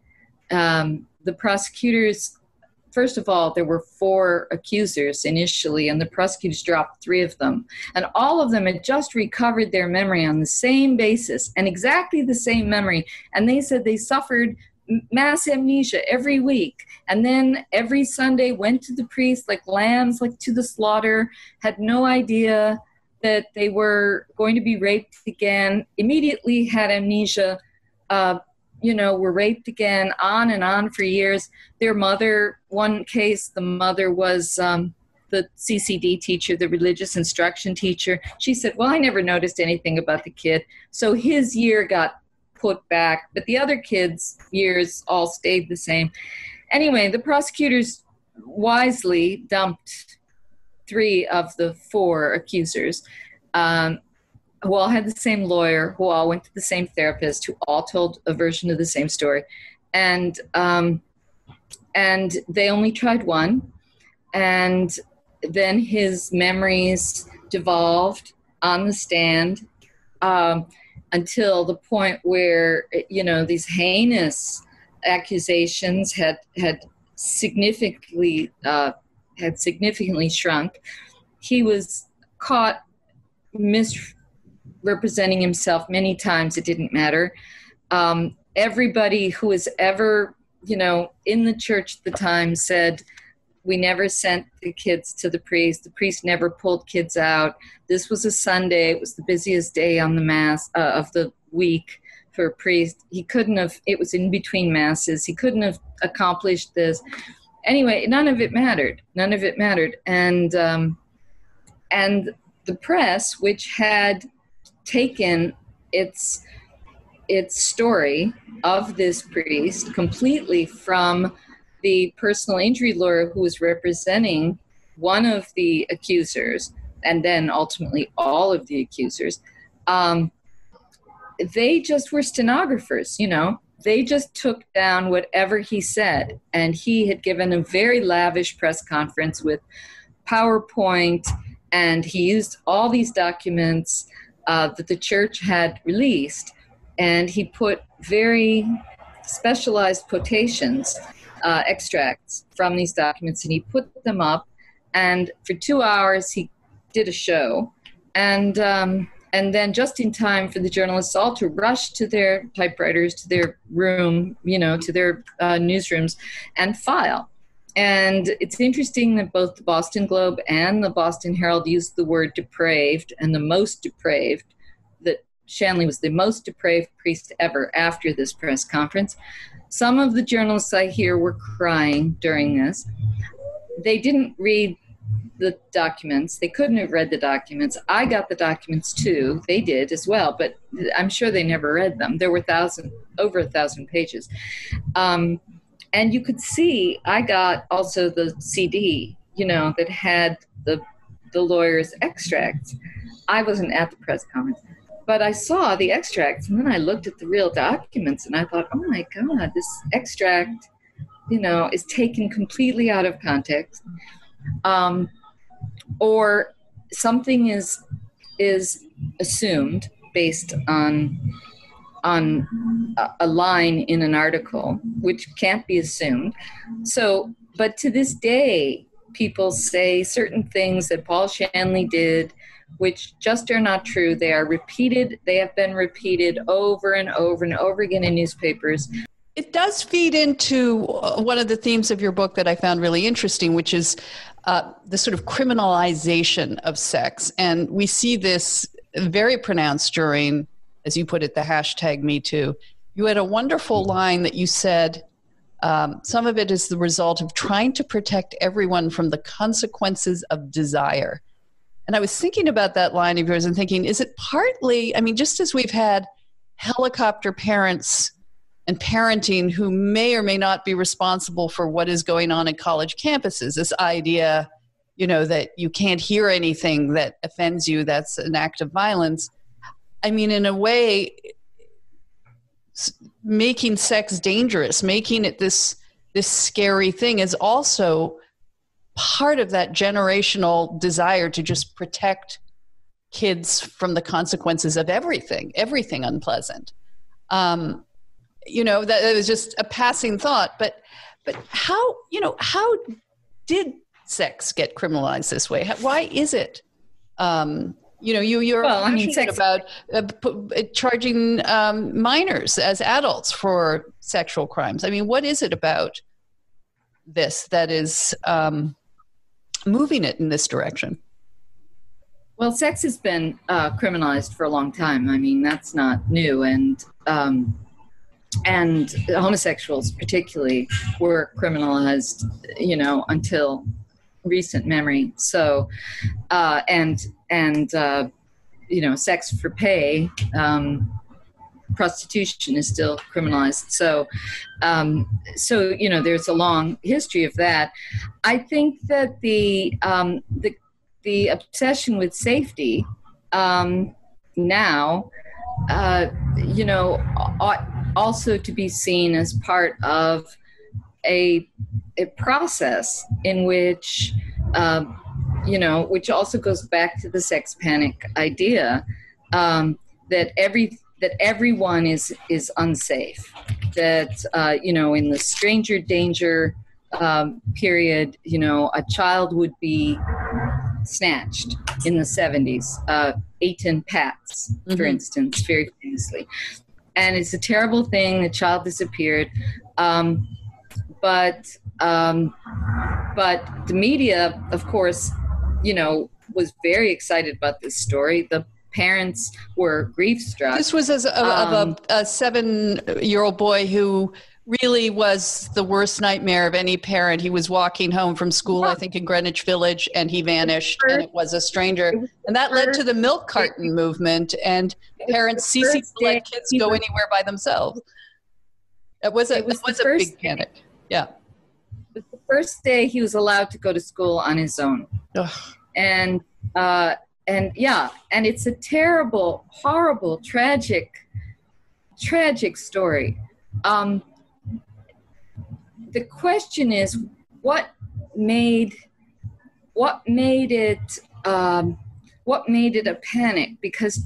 the prosecutors, first of all, there were 4 accusers initially, and the prosecutors dropped 3 of them. And all of them had just recovered their memory on the same basis, and exactly the same memory. And they said they suffered mass amnesia every week. And then every Sunday went to the priest like lambs, like to the slaughter, had no idea that they were going to be raped again, immediately had amnesia, were raped again, on and on for years. Their mother, one case, the mother was the CCD teacher, the religious instruction teacher. She said, well, I never noticed anything about the kid. So his year got put back, but the other kids' years all stayed the same. Anyway, the prosecutors wisely dumped 3 of the 4 accusers, who all had the same lawyer, who all went to the same therapist, who all told a version of the same story. And they only tried one. And then his memories devolved on the stand until the point where, these heinous accusations had significantly shrunk. He was caught misrepresenting himself many times. It didn't matter. everybody who was ever, in the church at the time said, we never sent the kids to the priest. The priest never pulled kids out. This was a Sunday. It was the busiest day on the mass of the week for a priest. He couldn't have, it was in between masses. He couldn't have accomplished this. Anyway, none of it mattered. None of it mattered. And the press, which had taken its story of this priest completely from the personal injury lawyer who was representing one of the accusers, and then ultimately all of the accusers, they just were stenographers, They just took down whatever he said. And he had given a very lavish press conference with PowerPoint, and he used all these documents that the church had released, and he put very specialized quotations, extracts from these documents, and he put them up, and for 2 hours he did a show, and then just in time for the journalists all to rush to their typewriters, to their room, to their newsrooms and file. And it's interesting that both the Boston Globe and the Boston Herald used the word depraved, and the most depraved, that Shanley was the most depraved priest ever after this press conference. Some of the journalists I hear were crying during this. They didn't read the documents. They couldn't have read the documents. I got the documents too. They did as well, but I'm sure they never read them. There were over 1,000 pages. And you could see, I got also the CD, that had the lawyer's extracts. I wasn't at the press conference, but I saw the extracts, and then I looked at the real documents, and I thought, oh my God, this extract, is taken completely out of context. Or something is assumed based on a line in an article, which can't be assumed. So, but to this day, people say certain things that Paul Shanley did, which just are not true. They are repeated. They have been repeated over and over and over again in newspapers. It does feed into one of the themes of your book that I found really interesting, which is the sort of criminalization of sex. And we see this very pronounced during, as you put it, the hashtag #MeToo. You had a wonderful line that you said, some of it is the result of trying to protect everyone from the consequences of desire. And I was thinking about that line of yours and thinking, is it partly, just as we've had helicopter parents and parenting who may or may not be responsible for what is going on in college campuses, this idea, that you can't hear anything that offends you, that's an act of violence. In a way, making sex dangerous, making it this scary thing is also part of that generational desire to just protect kids from the consequences of everything unpleasant. That it was just a passing thought, but how did sex get criminalized this way? Why is it? You're passionate about charging minors as adults for sexual crimes. What is it about this that is moving it in this direction? Well, sex has been criminalized for a long time. That's not new, and homosexuals particularly were criminalized, until recent memory. So, sex for pay, prostitution is still criminalized. So, there's a long history of that. I think that the obsession with safety now, ought also to be seen as part of a process in which, which also goes back to the sex panic idea, that everyone is unsafe. That in the stranger danger period, a child would be snatched in the 70s. Eighton Pats, for instance, very famously. and it's a terrible thing. The child disappeared. But the media, of course, was very excited about this story. The parents were grief-struck. This was of a 7-year-old boy who really was the worst nightmare of any parent. He was walking home from school, I think in Greenwich Village, and he vanished, and it was a stranger. And that led to the milk carton movement, and parents ceasing to let kids go anywhere by themselves. It was a big panic. Yeah. It was the first day he was allowed to go to school on his own. Ugh. And it's a terrible, horrible, tragic story. The question is, what made it a panic? Because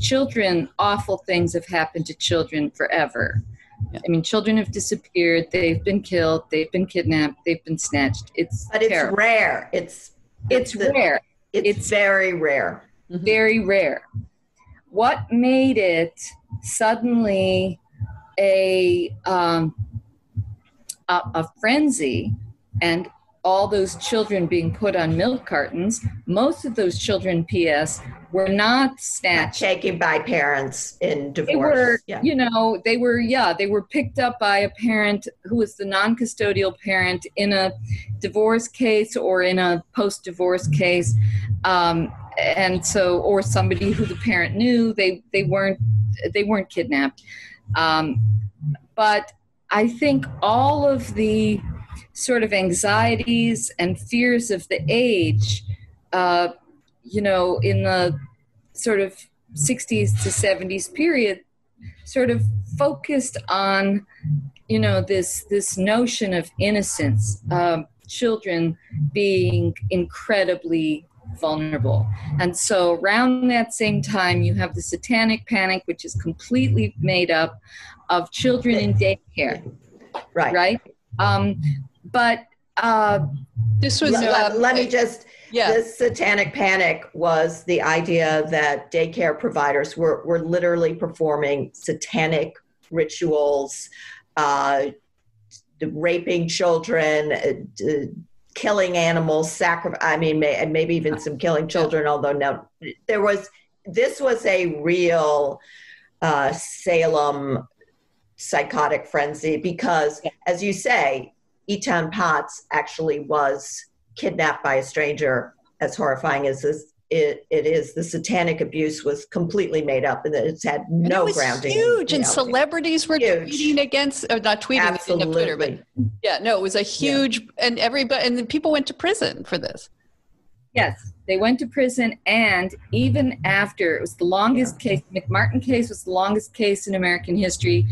awful things have happened to children forever. Yeah. I mean, children have disappeared. They've been killed. They've been kidnapped. They've been snatched. It's rare. It's rare. It's very rare. Very rare. What made it suddenly a frenzy, and all those children being put on milk cartons? Most of those children, P.S., were not snatched. Not taken by parents in divorce. They were picked up by a parent who was the non-custodial parent in a divorce case or in a post-divorce case. Or somebody who the parent knew. They weren't kidnapped. But I think all of the sort of anxieties and fears of the age, in the sort of 60s to 70s period, sort of focused on, this notion of innocence, children being incredibly vulnerable. And so around that same time, you have the satanic panic, which is completely made up of children in daycare. Right? This was, the satanic panic was the idea that daycare providers were literally performing satanic rituals, raping children, killing animals, maybe even some killing children, although no, this was a real Salem psychotic frenzy because, as you say, Etan Potts actually was kidnapped by a stranger. As horrifying as it is, the satanic abuse was completely made up, and it's had no grounding. Huge, and celebrities were tweeting against, or not tweeting, absolutely. Twitter, but it was a huge, and the people went to prison for this. Yes, they went to prison, and even after, it was the longest case. McMartin case was the longest case in American history.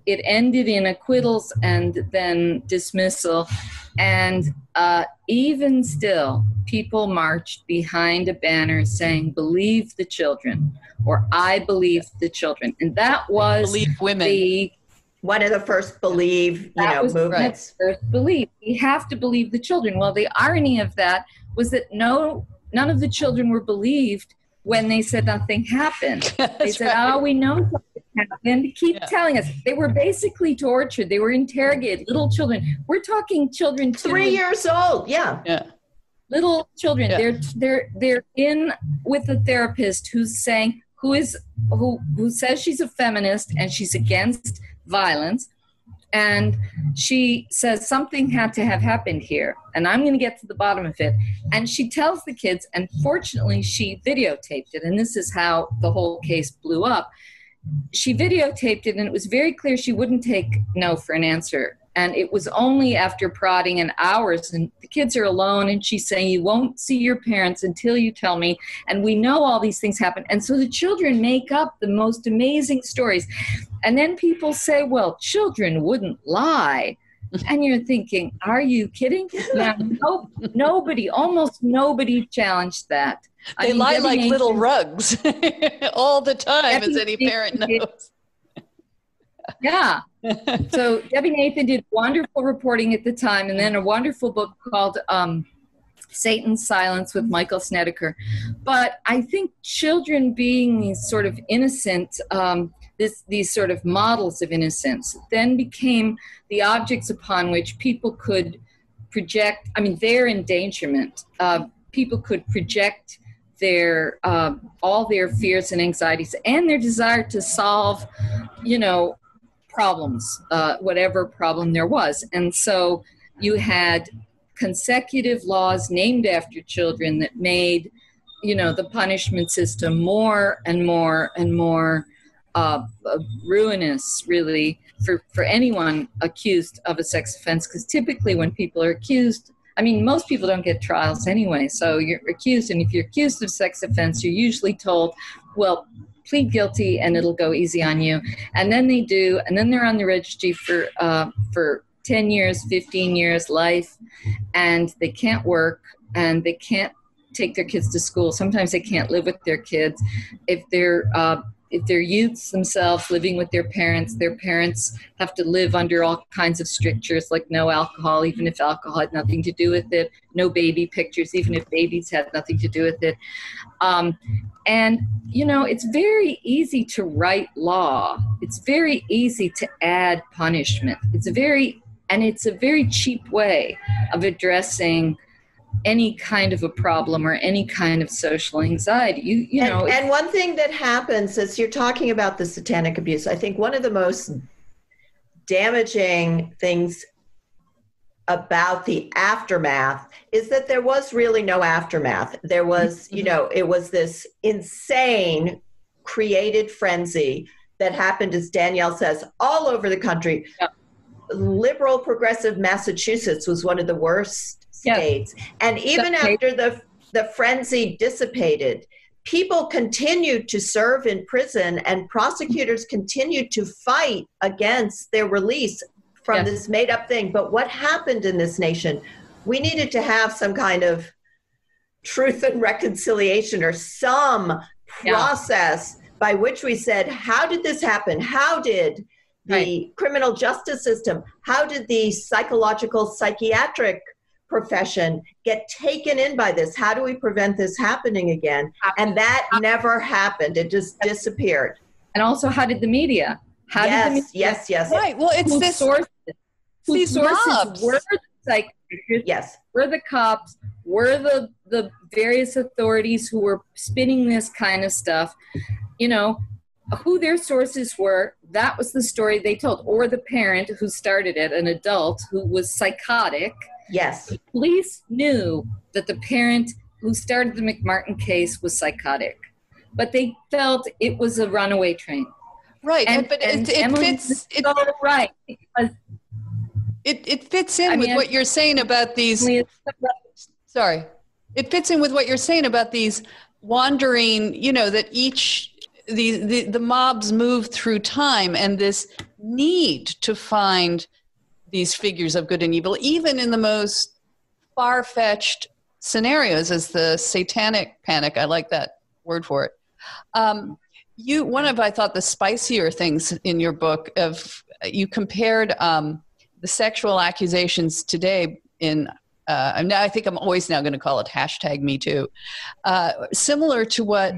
It ended in acquittals and then dismissal, and even still, people marched behind a banner saying, "Believe the children," or "I believe the children," and that was believe women. One of the first movements. First believe. We have to believe the children. Well, the irony of that was that none of the children were believed when they said nothing happened. They said, "Oh, we know something happened. Keep telling us." They were basically tortured. They were interrogated. Little children. We're talking children 3 years old. Yeah. Little children. Yeah. They're in with a therapist who's saying who says she's a feminist and she's against violence. And she says something had to have happened here, and I'm going to get to the bottom of it. And she tells the kids, and fortunately she videotaped it, and this is how the whole case blew up. She videotaped it, and it was very clear she wouldn't take no for an answer. And it was only after prodding and hours, and the kids are alone, and she's saying, "You won't see your parents until you tell me." And we know all these things happen. And so the children make up the most amazing stories. And then people say, "Well, children wouldn't lie." And you're thinking, are you kidding? Now, almost nobody challenged that. They lie like little rugs all the time, as any parent knows. Yeah. So Debbie Nathan did wonderful reporting at the time, and then a wonderful book called Satan's Silence with Michael Snedeker. But I think children being these sort of innocent these sort of models of innocence then became the objects upon which people could project, their endangerment. People could project their all their fears and anxieties and their desire to solve, problems, whatever problem there was. And so you had consecutive laws named after children that made, the punishment system more and more and more ruinous, really, for anyone accused of a sex offense. Because typically when people are accused, most people don't get trials anyway. So you're accused, and if you're accused of sex offense, you're usually told, well, plead guilty and it'll go easy on you. And then they do, and then they're on the registry for 10 years, 15 years, life, and they can't work and they can't take their kids to school. Sometimes they can't live with their kids. If they're youths themselves living with their parents have to live under all kinds of strictures, like no alcohol, even if alcohol had nothing to do with it, no baby pictures, even if babies had nothing to do with it. And, it's very easy to write law. It's very easy to add punishment. It's a very cheap way of addressing any kind of a problem or any kind of social anxiety. And one thing that happens is you're talking about the satanic abuse. I think one of the most damaging things about the aftermath is that there was really no aftermath. There was, it was this insane created frenzy that happened, as Danielle says, all over the country. Yeah. Liberal progressive Massachusetts was one of the worst states. Yes. And even after the frenzy dissipated, people continued to serve in prison and prosecutors continued to fight against their release from this made up thing. But what happened in this nation, we needed to have some kind of truth and reconciliation or some process by which we said, how did this happen? How did the criminal justice system, how did the psychological psychiatric profession get taken in by this? How do we prevent this happening again? And that never happened. It just disappeared. And also, how did the media? Yes. Right. Well, it's this sources. These sources were the psychiatrists, were the cops, were the various authorities who were spinning this kind of stuff. Who their sources were, that was the story they told. Or the parent who started it, an adult who was psychotic. Yes. The police knew that the parent who started the McMartin case was psychotic, but they felt it was a runaway train. Right. It fits in with what you're saying about these. Sorry. It fits in with what you're saying about these wandering, that the mobs move through time, and this need to find these figures of good and evil, even in the most far-fetched scenarios, as the satanic panic. I like that word for it. One of, I thought, the spicier things in your book you compared the sexual accusations today in, I think I'm always now going to call it #MeToo, similar to what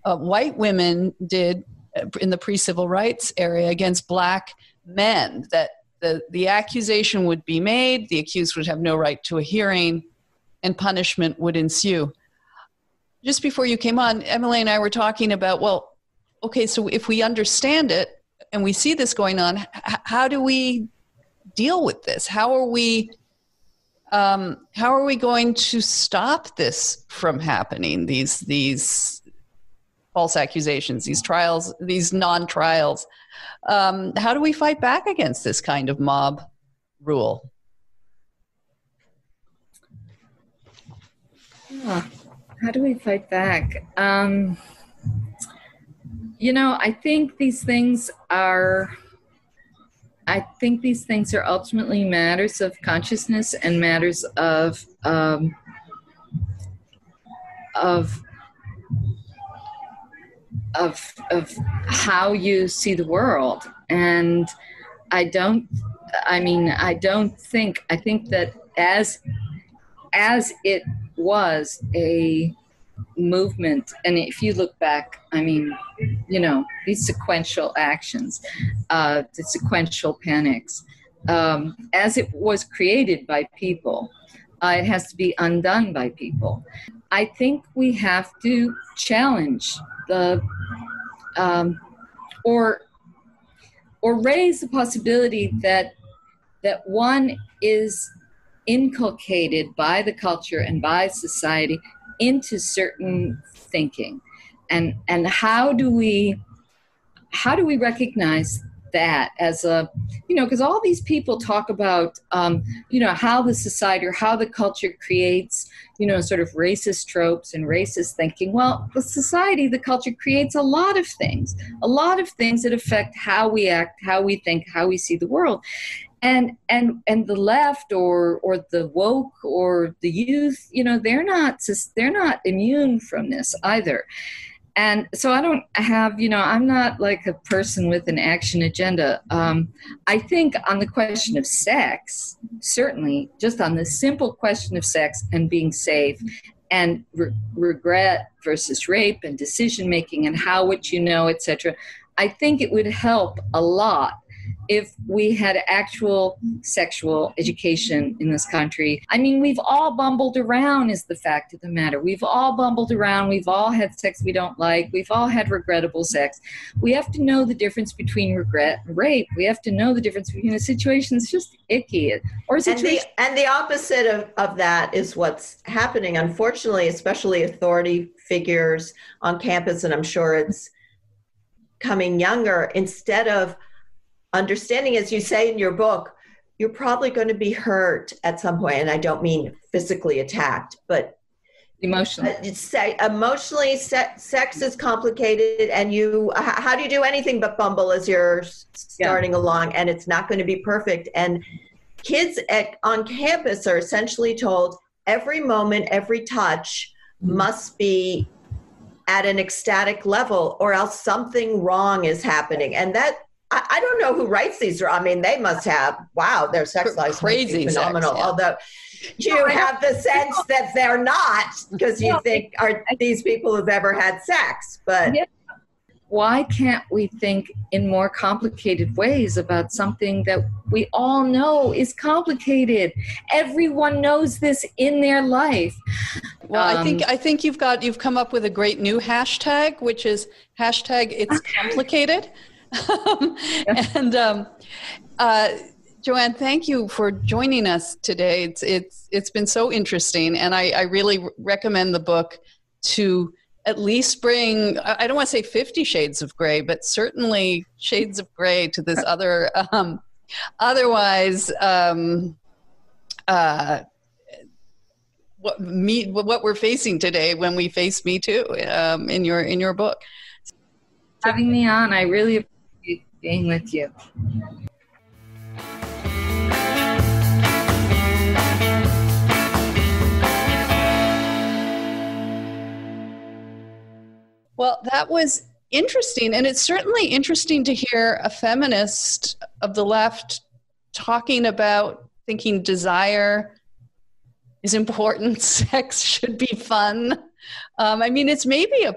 white women did in the pre-civil rights area against black men, that the accusation would be made, the accused would have no right to a hearing, and punishment would ensue. Just before you came on, Emily and I were talking about, well, okay, so if we understand it and we see this going on, how do we deal with this? How are we going to stop this from happening? These false accusations, these trials, these non-trials. How do we fight back against this kind of mob rule? How do we fight back? I think these things are ultimately matters of consciousness and matters of how you see the world. And I think that as it was a movement, and if you look back, I mean, these sequential actions, the sequential panics, as it was created by people, it has to be undone by people. I think we have to challenge the, or raise the possibility that one is inculcated by the culture and by society into certain thinking, and how do we recognize that as a, because all these people talk about how the society or how the culture creates sort of racist tropes and racist thinking. Well, the society, the culture creates a lot of things that affect how we act, how we think, how we see the world. And the left or the woke or the youth, they're not immune from this either. And so I don't have, I'm not like a person with an action agenda. I think on the question of sex, certainly just on the simple question of sex and being safe and regret versus rape and decision making and how would etc. I think it would help a lot if we had actual sexual education in this country. I mean, we've all bumbled around is the fact of the matter. We've all bumbled around. We've all had sex we don't like. We've all had regrettable sex. We have to know the difference between regret and rape. We have to know the difference between a situation that's just icky or a situation. And the opposite of that is what's happening, unfortunately, especially authority figures on campus, and I'm sure it's coming younger, instead of understanding, as you say in your book, you're probably going to be hurt at some point, and I don't mean physically attacked, but emotionally. Emotionally, sex is complicated, and how do you do anything but bumble as you're starting along, and it's not going to be perfect. And kids on campus are essentially told every moment, every touch must be at an ecstatic level, or else something wrong is happening. And that, I don't know who writes these. I mean, they must have, their sex lives crazy, phenomenal. Sex, although you have the sense that they're not, because you think, are these people who've ever had sex? But why can't we think in more complicated ways about something that we all know is complicated? Everyone knows this in their life. Well, I think you've come up with a great new hashtag, which is hashtag It's Complicated. And JoAnn, thank you for joining us today. It's been so interesting, and I really recommend the book to at least bring, I don't want to say 50 shades of gray, but certainly shades of gray to this other otherwise what we're facing today when we face Me Too in your book. Having me on, I really appreciate being with you. Well, that was interesting, and it's certainly interesting to hear a feminist of the left talking about thinking desire is important, sex should be fun. I mean, it's maybe it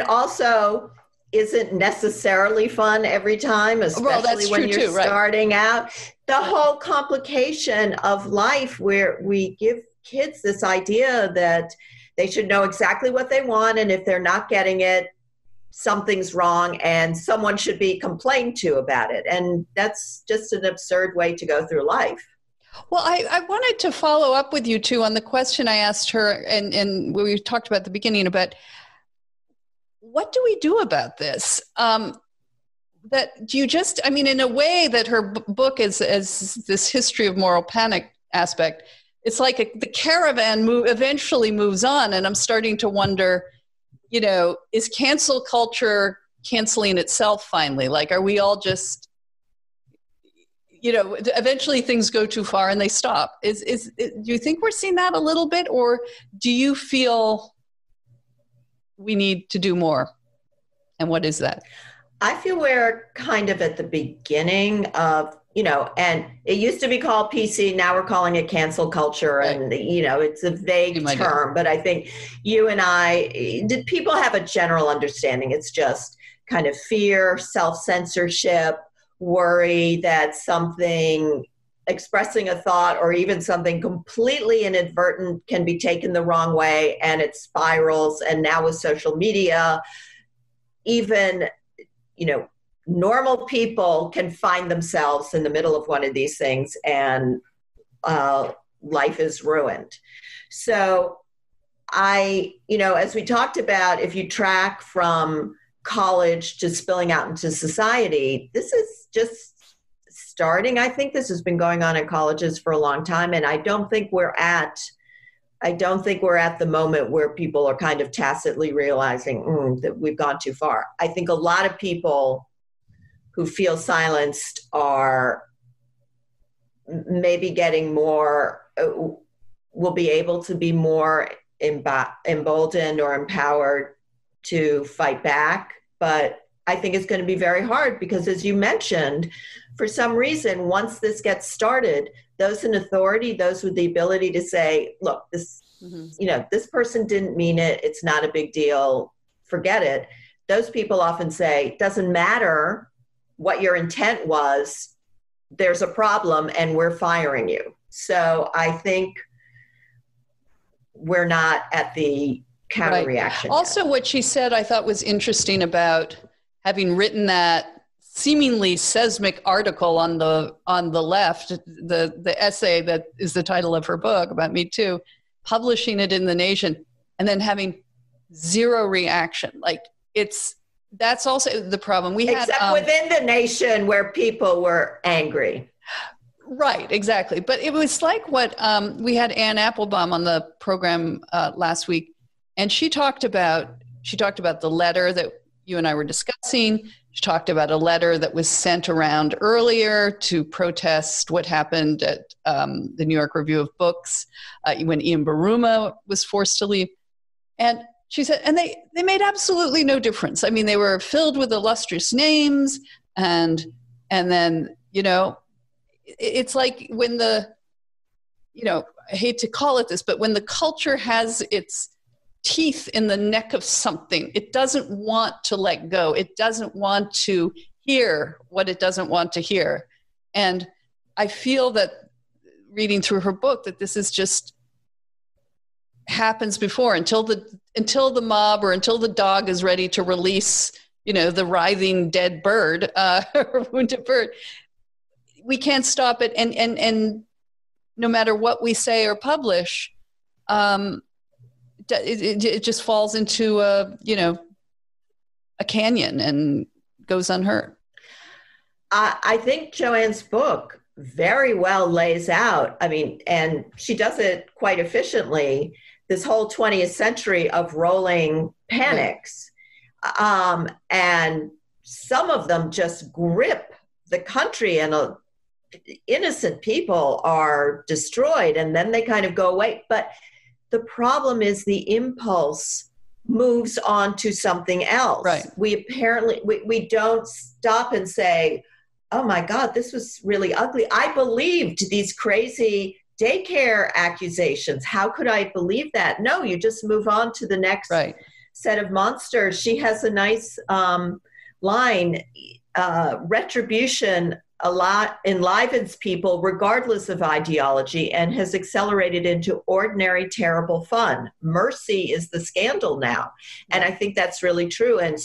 also isn't necessarily fun every time, especially when you're starting out. The whole complication of life, where we give kids this idea that they should know exactly what they want, and if they're not getting it, something's wrong, and someone should be complained to about it. And that's just an absurd way to go through life. Well, I wanted to follow up with you, too, on the question I asked her, and we talked about at the beginning about what do we do about this? That do you just, I mean, in a way that her book is this history of moral panic aspect, it's like the caravan eventually moves on, and I'm starting to wonder, is cancel culture canceling itself finally? Like, are we all just, eventually things go too far and they stop? Do you think we're seeing that a little bit, or do you feel we need to do more? And what is that? I feel we're kind of at the beginning of and it used to be called PC. Now we're calling it cancel culture. Right. And, it's a vague term, but I think you and did people have a general understanding? It's just kind of fear, self-censorship, worry that something, expressing a thought or even something completely inadvertent can be taken the wrong way and it spirals. And now with social media, even, normal people can find themselves in the middle of one of these things and life is ruined. So as we talked about, if you track from college to spilling out into society, this is just starting. I think this has been going on in colleges for a long time. And I don't think we're at the moment where people are kind of tacitly realizing that we've gone too far. I think a lot of people who feel silenced are maybe getting more, will be able to be more emboldened or empowered to fight back. But I think it's going to be very hard because, as you mentioned, for some reason, once this gets started, those in authority, those with the ability to say, look, this, this person didn't mean it. It's not a big deal. Forget it. Those people often say, doesn't matter what your intent was, there's a problem and we're firing you. So I think we're not at the counter reaction. Right. Also, what she said I thought was interesting about having written that seemingly seismic article on the left, the essay that is the title of her book about Me Too, publishing it in The Nation, and then having zero reaction. Like that's also the problem. Except within The Nation where people were angry. Right, exactly. But it was like what we had Ann Applebaum on the program last week, and she talked about the letter that you and I were discussing. She talked about a letter that was sent around earlier to protest what happened at the New York Review of Books when Ian Baruma was forced to leave. And she said, and they made absolutely no difference. I mean, they were filled with illustrious names, and then, it's like when I hate to call it this, but when the culture has its teeth in the neck of something, it doesn't want to let go. It doesn't want to hear what it doesn't want to hear. And I feel that reading through her book, that this is just happens before until the mob or until the dog is ready to release, the writhing dead bird or wounded bird. We can't stop it. And no matter what we say or publish, it just falls into a canyon and goes unheard. I think JoAnn's book very well lays out, and she does it quite efficiently, this whole 20th century of rolling panics. And some of them just grip the country and innocent people are destroyed and then they kind of go away. But the problem is the impulse moves on to something else. Right. We don't stop and say, oh my God, this was really ugly. I believed these crazy daycare accusations. How could I believe that? No, you just move on to the next set of monsters. She has a nice line, retribution a lot enlivens people regardless of ideology and has accelerated into ordinary, terrible fun. Mercy is the scandal now. And I think that's really true. And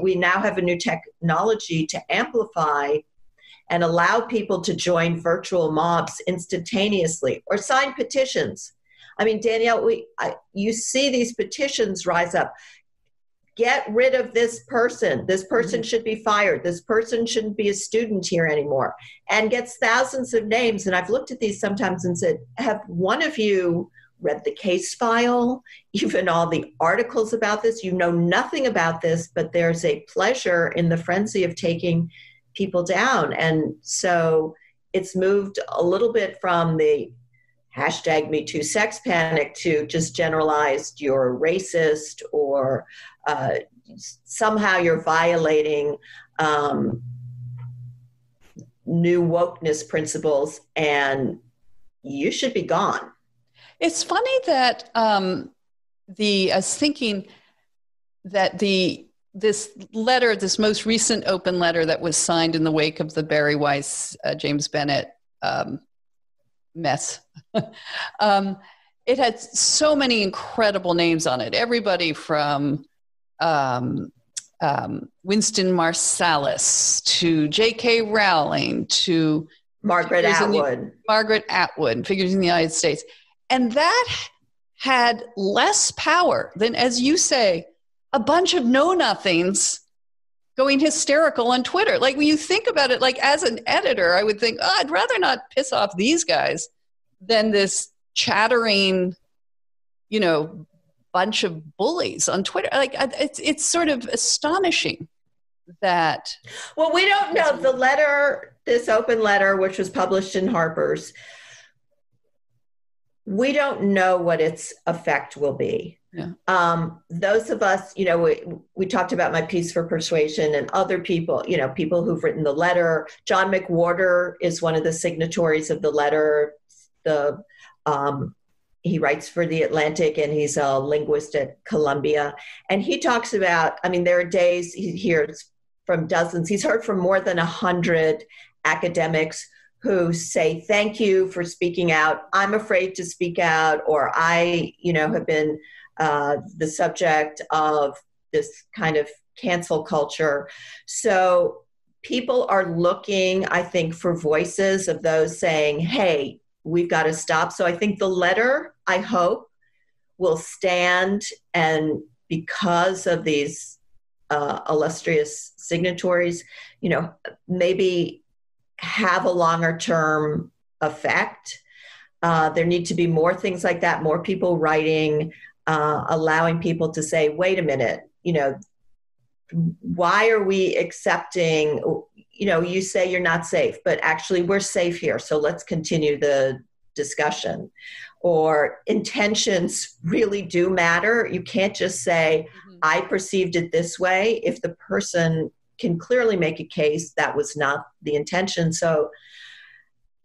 we now have a new technology to amplify and allow people to join virtual mobs instantaneously or sign petitions. Danielle, you see these petitions rise up. Get rid of this person. This person should be fired. This person shouldn't be a student here anymore. And gets thousands of names. And I've looked at these sometimes and said, have one of you read the case file, even all the articles about this? You know nothing about this, but there's a pleasure in the frenzy of taking people down. And so it's moved a little bit from the hashtag Me Too sex panic to just generalized you're racist or somehow you're violating new wokeness principles, and you should be gone. It's funny that I was thinking that this letter, this most recent open letter that was signed in the wake of the Barry Weiss, James Bennett mess, it had so many incredible names on it. Everybody from Winston Marsalis to J.K. Rowling to Margaret Atwood, figures in the United States. And that had less power than, as you say, a bunch of know-nothings going hysterical on Twitter. Like, when you think about it, like, as an editor, I would think, oh, I'd rather not piss off these guys than this chattering, bunch of bullies on Twitter. Like, it's sort of astonishing that. Well, we don't know the letter, this open letter, which was published in Harper's. We don't know what its effect will be. Yeah. Those of us, we talked about my piece for Persuasion and other people, people who've written the letter. John McWhorter is one of the signatories of the letter. He writes for The Atlantic, and he's a linguist at Columbia. And he talks about, there are days he hears from dozens. He's heard from more than 100 academics who say, thank you for speaking out. I'm afraid to speak out, or I, have been the subject of this kind of cancel culture. So people are looking, I think, for voices of those saying, hey, we've got to stop. So I think the letter, I hope, will stand, and because of these illustrious signatories, maybe have a longer term effect. There need to be more things like that, more people writing, allowing people to say, wait a minute, why are we accepting, you say you're not safe, but actually we're safe here, so let's continue the discussion. Or intentions really do matter. You can't just say, I perceived it this way, if the person can clearly make a case that was not the intention. So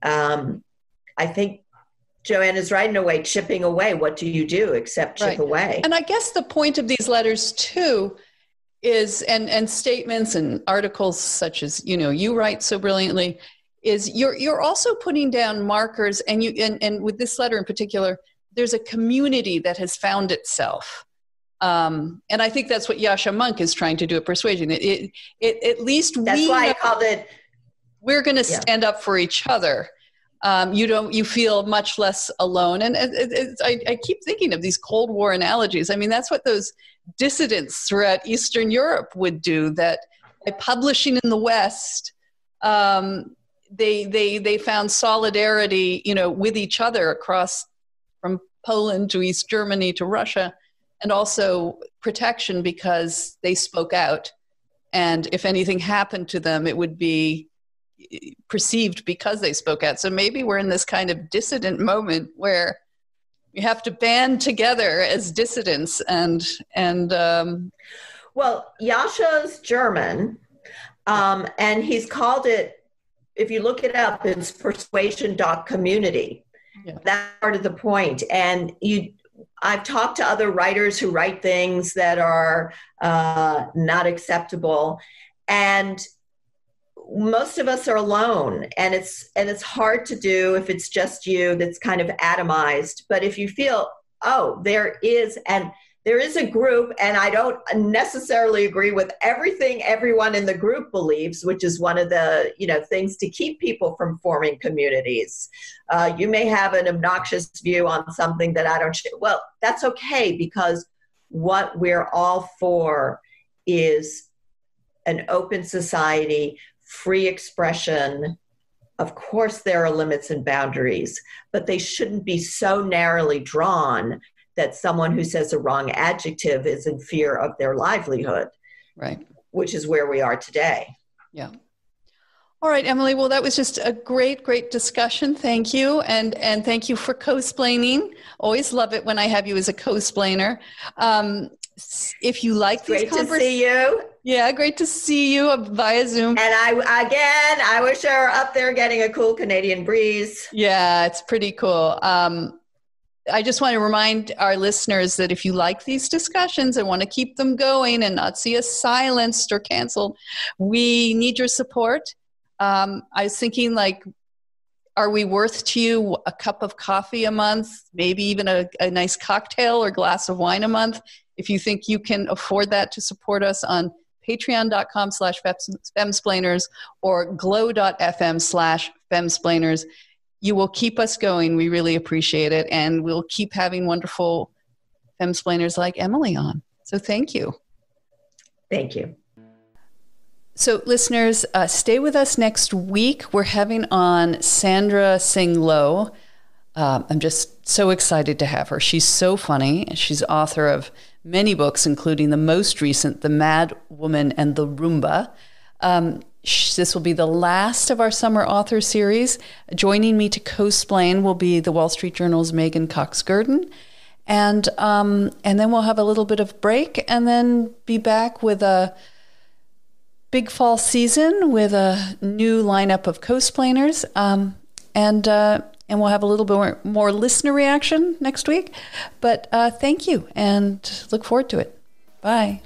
I think JoAnn is right in a way, chipping away. What do you do except chip away? And I guess the point of these letters too is, and statements and articles such as, you write so brilliantly, is you're also putting down markers, and and with this letter in particular, there's a community that has found itself. And I think that's what Yasha Monk is trying to do at Persuasion. At least that's why I called it. We're going to stand up for each other. You feel much less alone. And I keep thinking of these Cold War analogies. That's what those dissidents throughout Eastern Europe would do, that by publishing in the West, they found solidarity, with each other across from Poland to East Germany to Russia, and also protection because they spoke out. And if anything happened to them, it would be perceived because they spoke out. So maybe we're in this kind of dissident moment where we have to band together as dissidents and well, Yasha's German, and he's called it, if you look it up, it's persuasion.community. Yeah. That's part of the point. And I've talked to other writers who write things that are not acceptable, and most of us are alone, and it's hard to do if it's just you that's kind of atomized. But if you feel, there is a group, and I don't necessarily agree with everything everyone in the group believes, which is one of the things to keep people from forming communities. You may have an obnoxious view on something that I don't share. Well, that's okay, because what we're all for is an open society, free expression. Of course, there are limits and boundaries, but they shouldn't be so narrowly drawn that someone who says a wrong adjective is in fear of their livelihood, right? Which is where we are today. Yeah. All right, Emily. Well, that was just a great, great discussion. Thank you. And thank you for co-splaining. Always love it when I have you as a co-splainer. if you like these great to see you. Yeah, great to see you via Zoom. And I wish I were up there getting a cool Canadian breeze. Yeah, it's pretty cool. I just want to remind our listeners that if you like these discussions and want to keep them going and not see us silenced or canceled, we need your support. I was thinking, like, are we worth to you a cup of coffee a month, maybe even a nice cocktail or glass of wine a month? If you think you can afford that, to support us on patreon.com/femsplainers or glow.fm/femsplainers. You will keep us going. We really appreciate it. And we'll keep having wonderful femsplainers like Emily on. So thank you. Thank you. So listeners, stay with us next week. We're having on Sandra Singh Low. I'm just so excited to have her. She's so funny. She's author of many books, including the most recent, The Mad Woman and the Roomba. This will be the last of our summer author series. Joining me to co-splain will be the Wall Street Journal's Megan Cox-Gurdon. And then we'll have a little bit of break and then be back with a big fall season with a new lineup of co-splainers. And we'll have a little bit more listener reaction next week. But thank you and look forward to it. Bye.